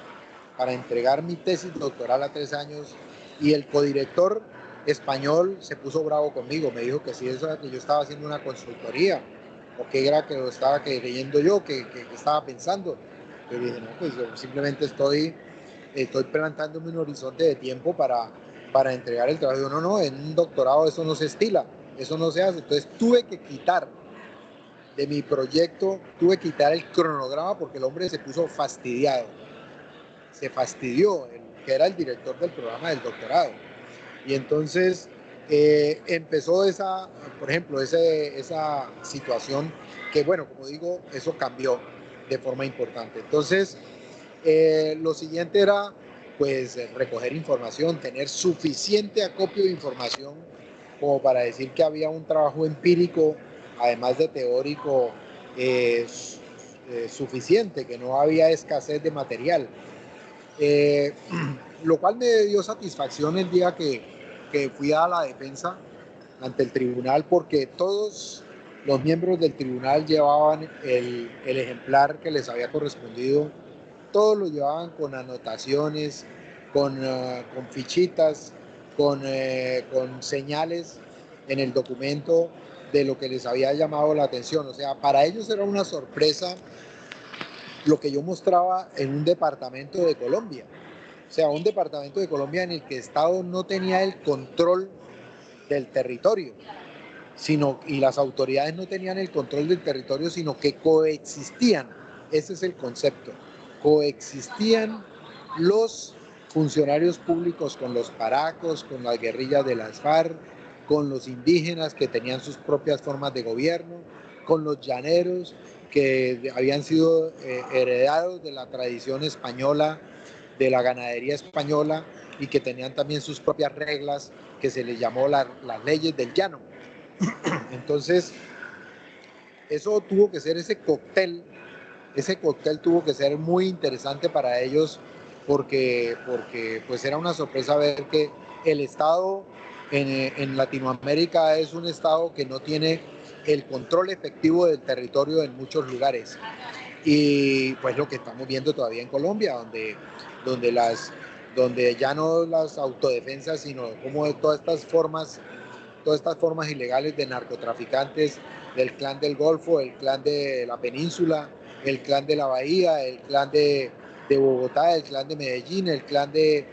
para entregar mi tesis doctoral a 3 años, y el codirector español se puso bravo conmigo, me dijo que si eso era que yo estaba haciendo una consultoría, o que era que lo estaba creyendo yo, que estaba pensando. Yo dije, no, pues yo simplemente estoy plantándome un horizonte de tiempo para entregar el trabajo. Yo, no, no, en un doctorado eso no se estila, eso no se hace. Entonces tuve que quitar de mi proyecto, tuve que quitar el cronograma porque el hombre se puso fastidiado, se fastidió, que era el director del programa del doctorado. Y entonces empezó por ejemplo, esa situación que, bueno, como digo, eso cambió de forma importante. Entonces, lo siguiente era, pues, recoger información, tener suficiente acopio de información como para decir que había un trabajo empírico, además de teórico, suficiente, que no había escasez de material. Eh, lo cual me dio satisfacción el día que fui a la defensa ante el tribunal, porque todos los miembros del tribunal llevaban el ejemplar que les había correspondido, todos lo llevaban con anotaciones, con fichitas, con señales en el documento de lo que les había llamado la atención. O sea, para ellos era una sorpresa lo que yo mostraba en un departamento de Colombia. O sea, un departamento de Colombia en el que el Estado no tenía el control del territorio, y las autoridades no tenían el control del territorio, sino que coexistían. Ese es el concepto. Coexistían los funcionarios públicos con los paracos, con las guerrillas de las FARC, con los indígenas que tenían sus propias formas de gobierno, con los llaneros que habían sido heredados de la tradición española, de la ganadería española, y que tenían también sus propias reglas que se les llamó las leyes del llano. Entonces, eso tuvo que ser ese cóctel tuvo que ser muy interesante para ellos, porque pues era una sorpresa ver que el Estado en Latinoamérica es un Estado que no tiene el control efectivo del territorio en muchos lugares. Y pues lo que estamos viendo todavía en Colombia, donde donde ya no las autodefensas, sino como todas estas formas ilegales de narcotraficantes, del clan del Golfo, el clan de la península, el clan de la Bahía, el clan de Bogotá, el clan de Medellín, el clan de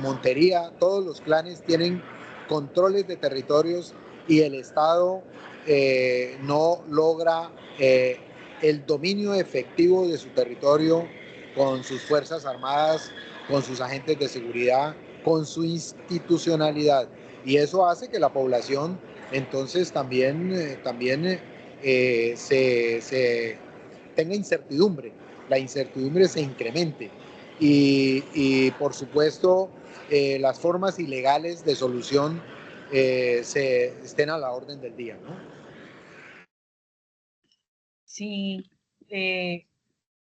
Montería. Todos los clanes tienen controles de territorios y el Estado no logra el dominio efectivo de su territorio con sus fuerzas armadas, con sus agentes de seguridad, con su institucionalidad. Y eso hace que la población entonces también se tenga incertidumbre, la incertidumbre se incremente y por supuesto las formas ilegales de solución estén a la orden del día, ¿no? Sí,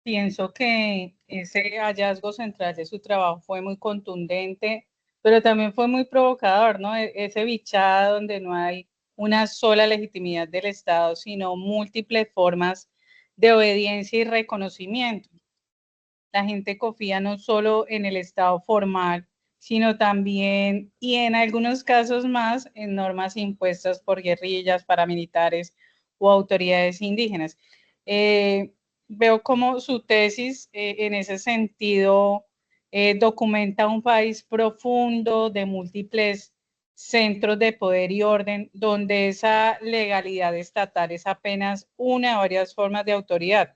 pienso que ese hallazgo central de su trabajo fue muy contundente, pero también fue muy provocador, ¿no? Ese bichado donde no hay una sola legitimidad del Estado, sino múltiples formas de obediencia y reconocimiento. La gente confía no solo en el Estado formal, sino también, y en algunos casos más, en normas impuestas por guerrillas, paramilitares o autoridades indígenas. Eh, Veo como su tesis en ese sentido documenta un país profundo de múltiples centros de poder y orden, donde esa legalidad estatal es apenas una de varias formas de autoridad.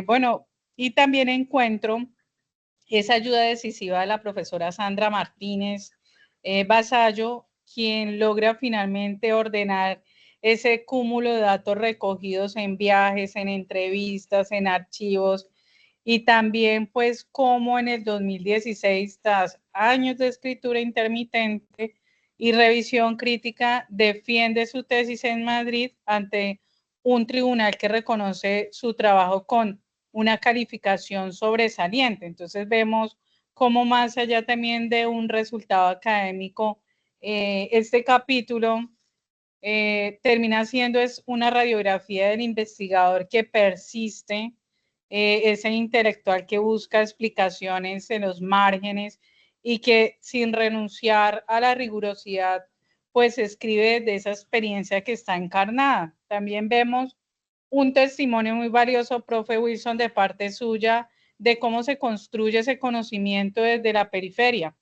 Bueno, y también encuentro esa ayuda decisiva de la profesora Sandra Martínez Vasallo, quien logra finalmente ordenar ese cúmulo de datos recogidos en viajes, en entrevistas, en archivos, y también pues como en el 2016, tras años de escritura intermitente y revisión crítica, defiende su tesis en Madrid ante un tribunal que reconoce su trabajo con una calificación sobresaliente. Entonces vemos cómo más allá también de un resultado académico, este capítulo termina siendo es una radiografía del investigador que persiste, ese intelectual que busca explicaciones en los márgenes y que sin renunciar a la rigurosidad, pues escribe de esa experiencia que está encarnada. También vemos un testimonio muy valioso, profe Wilson, de parte suya, de cómo se construye ese conocimiento desde la periferia,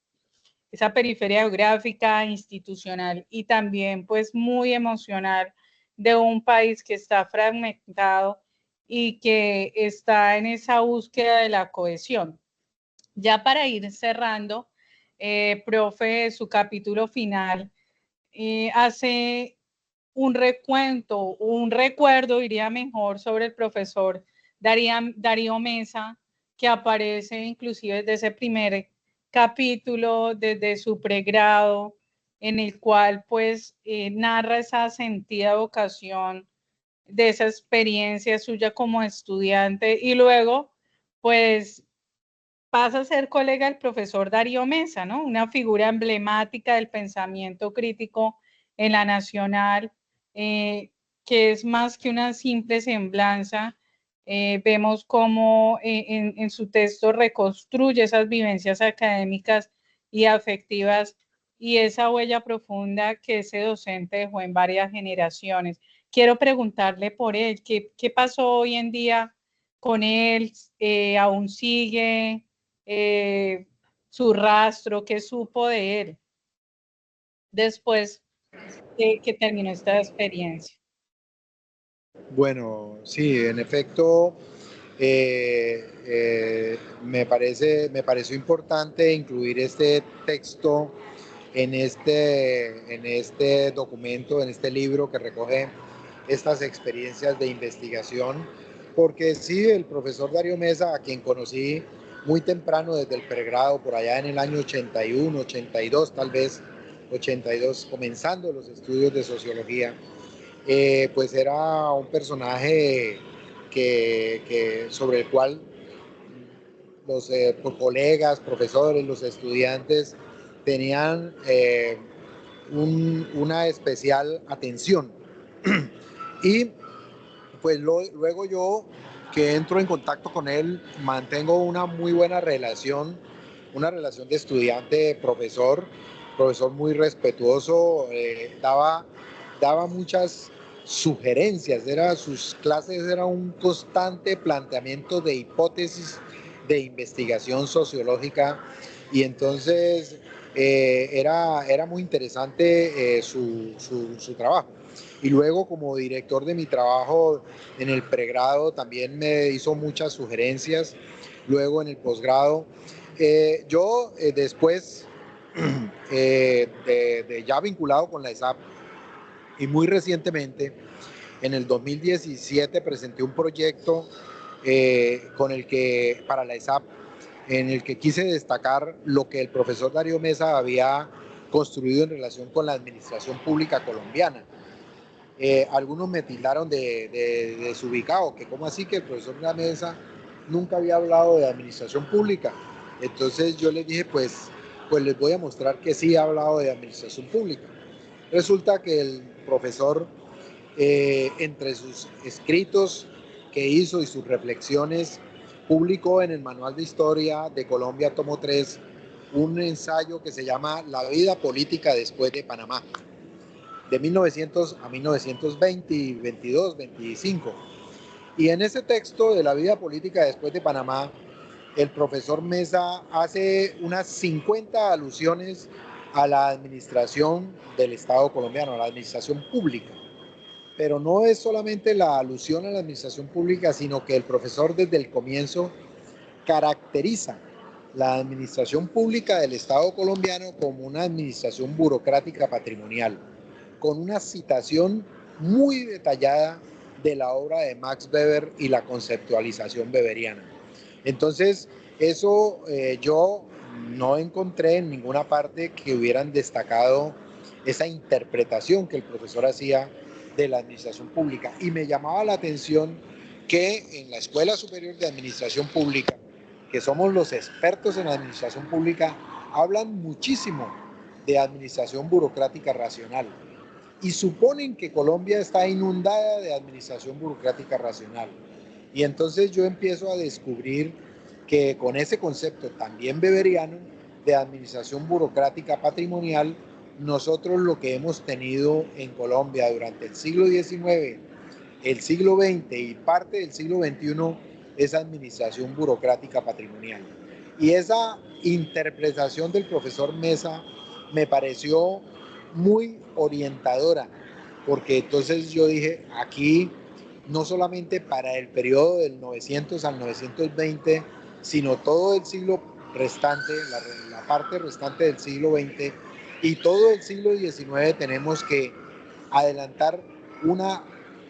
esa periferia geográfica, institucional y también pues muy emocional de un país que está fragmentado y que está en esa búsqueda de la cohesión. Ya para ir cerrando, profe, su capítulo final hace un recuento, un recuerdo, diría mejor, sobre el profesor Darío Mesa, que aparece inclusive desde ese primer capítulo, desde su pregrado, en el cual pues narra esa sentida vocación de esa experiencia suya como estudiante y luego pues pasa a ser colega del profesor Darío Mesa, ¿no? Una figura emblemática del pensamiento crítico en la Nacional, que es más que una simple semblanza. Vemos cómo en su texto reconstruye esas vivencias académicas y afectivas y esa huella profunda que ese docente dejó en varias generaciones. Quiero preguntarle por él, ¿qué pasó hoy en día con él? ¿Aún sigue? Su rastro, qué supo de él después de que terminó esta experiencia. Bueno, sí, en efecto, me pareció importante incluir este texto en este documento, en este libro que recoge estas experiencias de investigación, porque sí, el profesor Darío Mesa, a quien conocí muy temprano desde el pregrado, por allá en el año 81, 82 tal vez, 82, comenzando los estudios de sociología, pues era un personaje sobre el cual los colegas, profesores, los estudiantes tenían una especial atención. Y pues luego yo que entro en contacto con él, mantengo una muy buena relación, una relación de estudiante-profesor, profesor muy respetuoso, daba muchas sugerencias, sus clases eran un constante planteamiento de hipótesis de investigación sociológica, y entonces era muy interesante su trabajo. Y luego, como director de mi trabajo en el pregrado, también me hizo muchas sugerencias. Luego en el posgrado, después ya vinculado con la ESAP, y muy recientemente, en el 2017, presenté un proyecto para la ESAP, en el que quise destacar lo que el profesor Darío Mesa había construido en relación con la administración pública colombiana. Algunos me tildaron de desubicado, que cómo así que el profesor Mesa nunca había hablado de administración pública. Entonces yo les dije, pues les voy a mostrar que sí ha hablado de administración pública. Resulta que el profesor, entre sus escritos que hizo y sus reflexiones, publicó en el Manual de Historia de Colombia, tomo 3, un ensayo que se llama La vida política después de Panamá, de 1900 a 1920, 22, 25. Y en ese texto de la vida política después de Panamá, el profesor Mesa hace unas 50 alusiones a la administración del Estado colombiano, a la administración pública. Pero no es solamente la alusión a la administración pública, sino que el profesor desde el comienzo caracteriza la administración pública del Estado colombiano como una administración burocrática patrimonial, con una citación muy detallada de la obra de Max Weber y la conceptualización weberiana. Entonces, eso yo no encontré en ninguna parte que hubieran destacado esa interpretación que el profesor hacía de la administración pública. Y me llamaba la atención que en la Escuela Superior de Administración Pública, que somos los expertos en administración pública, hablan muchísimo de administración burocrática racional y suponen que Colombia está inundada de administración burocrática racional. Y entonces yo empiezo a descubrir que con ese concepto también weberiano de administración burocrática patrimonial, nosotros lo que hemos tenido en Colombia durante el siglo XIX, el siglo XX y parte del siglo XXI es administración burocrática patrimonial. Y esa interpretación del profesor Mesa me pareció muy orientadora, porque entonces yo dije, aquí no solamente para el periodo del 900 al 920, sino todo el siglo restante, la parte restante del siglo XX y todo el siglo XIX, tenemos que adelantar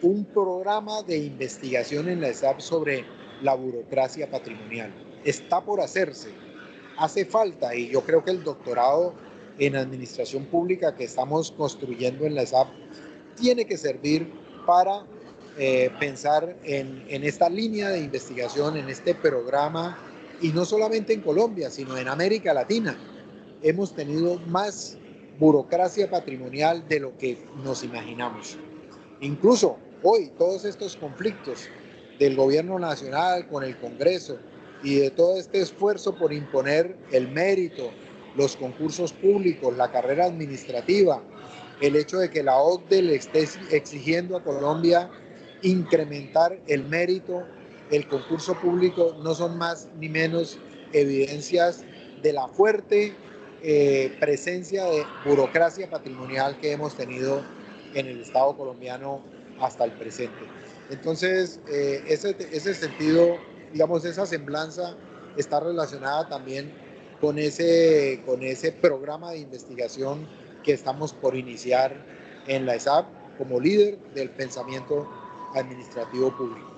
un programa de investigación en la ESAP sobre la burocracia patrimonial. Está por hacerse, hace falta, y yo creo que el doctorado en administración pública que estamos construyendo en la ESAP tiene que servir para pensar en esta línea de investigación, en este programa, y no solamente en Colombia, sino en América Latina. Hemos tenido más burocracia patrimonial de lo que nos imaginamos. Incluso hoy todos estos conflictos del gobierno nacional con el Congreso y de todo este esfuerzo por imponer el mérito, los concursos públicos, la carrera administrativa, el hecho de que la OCDE le esté exigiendo a Colombia incrementar el mérito, el concurso público, no son más ni menos evidencias de la fuerte presencia de burocracia patrimonial que hemos tenido en el Estado colombiano hasta el presente. Entonces, ese sentido, digamos, esa semblanza está relacionada también con ese programa de investigación que estamos por iniciar en la ESAP como líder del pensamiento administrativo público.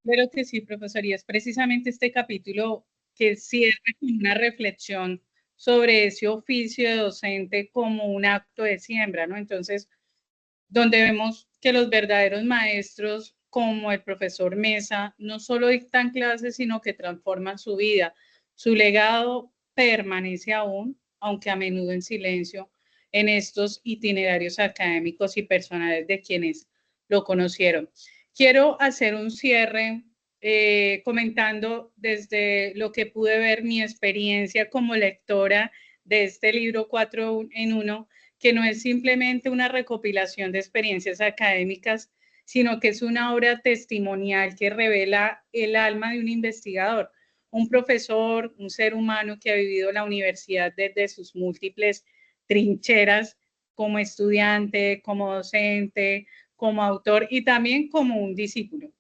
Claro que sí, profesor, y es precisamente este capítulo que cierra con una reflexión sobre ese oficio de docente como un acto de siembra, ¿no? Entonces, donde vemos que los verdaderos maestros, como el profesor Mesa, no solo dictan clases, sino que transforman su vida. Su legado permanece aún, aunque a menudo en silencio, en estos itinerarios académicos y personales de quienes lo conocieron. quiero hacer un cierre comentando desde lo que pude ver mi experiencia como lectora de este libro 4 en 1, que no es simplemente una recopilación de experiencias académicas, sino que es una obra testimonial que revela el alma de un investigador, un profesor, un ser humano que ha vivido la universidad desde sus múltiples trincheras como estudiante, como docente, como autor y también como un discípulo.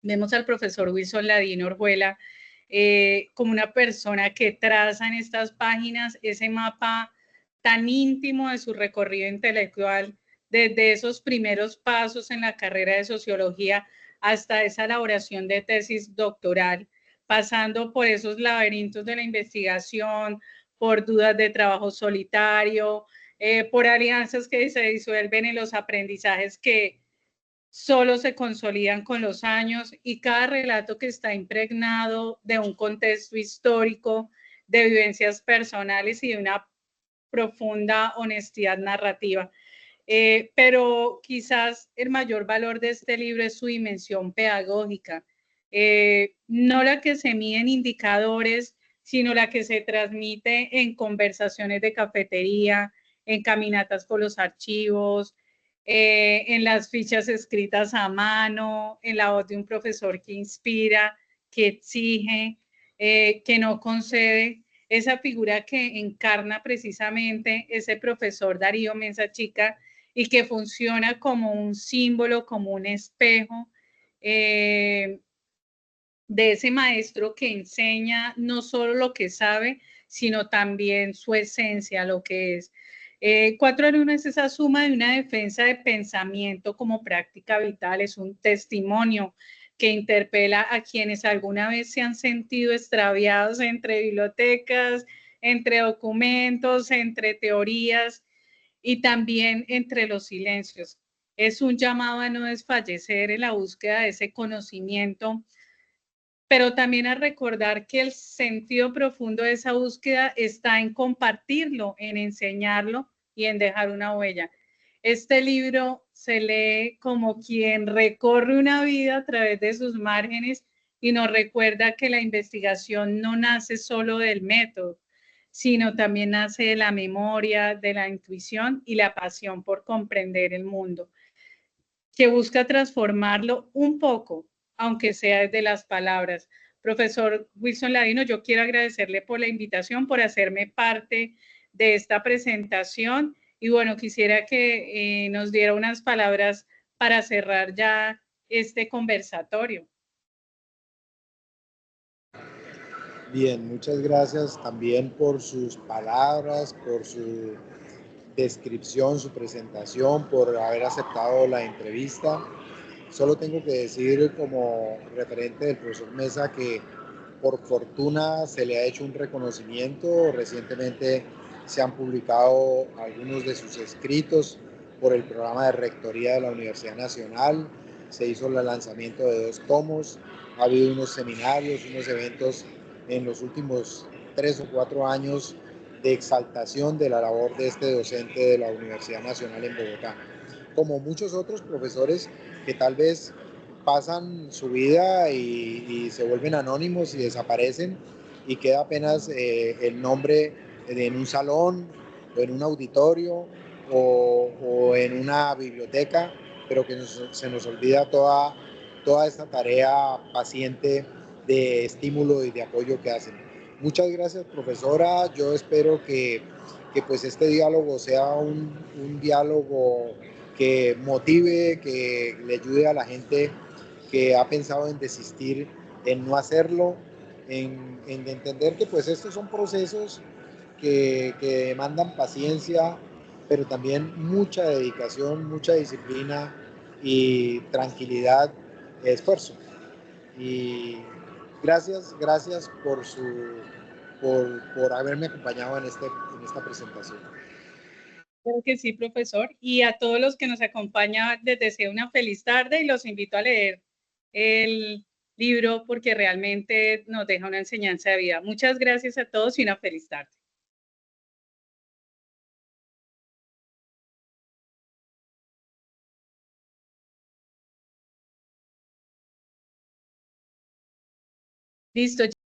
Vemos al profesor Wilson Ladino Orjuela como una persona que traza en estas páginas ese mapa tan íntimo de su recorrido intelectual, desde esos primeros pasos en la carrera de sociología hasta esa elaboración de tesis doctoral, pasando por esos laberintos de la investigación, por dudas de trabajo solitario, por alianzas que se disuelven en los aprendizajes que solo se consolidan con los años y cada relato que está impregnado de un contexto histórico, de vivencias personales y de una profunda honestidad narrativa. Pero quizás el mayor valor de este libro es su dimensión pedagógica, no la que se mide en indicadores, sino la que se transmite en conversaciones de cafetería, en caminatas por los archivos, en las fichas escritas a mano, en la voz de un profesor que inspira, que exige, que no concede, esa figura que encarna precisamente ese profesor Darío Mensa Chica y que funciona como un símbolo, como un espejo de ese maestro que enseña no solo lo que sabe, sino también su esencia, lo que es. 4 en 1 es esa suma de una defensa de pensamiento como práctica vital, es un testimonio que interpela a quienes alguna vez se han sentido extraviados entre bibliotecas, entre documentos, entre teorías y también entre los silencios. Es un llamado a no desfallecer en la búsqueda de ese conocimiento, pero también a recordar que el sentido profundo de esa búsqueda está en compartirlo, en enseñarlo y en dejar una huella. Este libro se lee como quien recorre una vida a través de sus márgenes y nos recuerda que la investigación no nace solo del método, sino también nace de la memoria, de la intuición y la pasión por comprender el mundo, que busca transformarlo un poco, aunque sea desde las palabras. Profesor Wilson Ladino, yo quiero agradecerle por la invitación, por hacerme parte de esta presentación y bueno, quisiera que nos diera unas palabras para cerrar ya este conversatorio. Bien, muchas gracias también por sus palabras, por su descripción, su presentación, por haber aceptado la entrevista. Solo tengo que decir como referente del profesor Mesa que por fortuna se le ha hecho un reconocimiento. Recientemente se han publicado algunos de sus escritos por el programa de rectoría de la Universidad Nacional. Se hizo el lanzamiento de 2 tomos. Ha habido unos seminarios, unos eventos en los últimos 3 o 4 años de exaltación de la labor de este docente de la Universidad Nacional en Bogotá. Como muchos otros profesores que tal vez pasan su vida y se vuelven anónimos y desaparecen y queda apenas el nombre en un salón o en un auditorio o en una biblioteca, pero que se nos olvida toda esta tarea paciente de estímulo y de apoyo que hacen. Muchas gracias, profesora. Yo espero que pues este diálogo sea un diálogo que motive, que le ayude a la gente que ha pensado en desistir, en no hacerlo, en entender que pues estos son procesos que demandan paciencia, pero también mucha dedicación, mucha disciplina y tranquilidad, esfuerzo. Y gracias por haberme acompañado en esta presentación. Creo que sí, profesor. Y a todos los que nos acompañan, les deseo una feliz tarde y los invito a leer el libro porque realmente nos deja una enseñanza de vida. Muchas gracias a todos y una feliz tarde. Listo.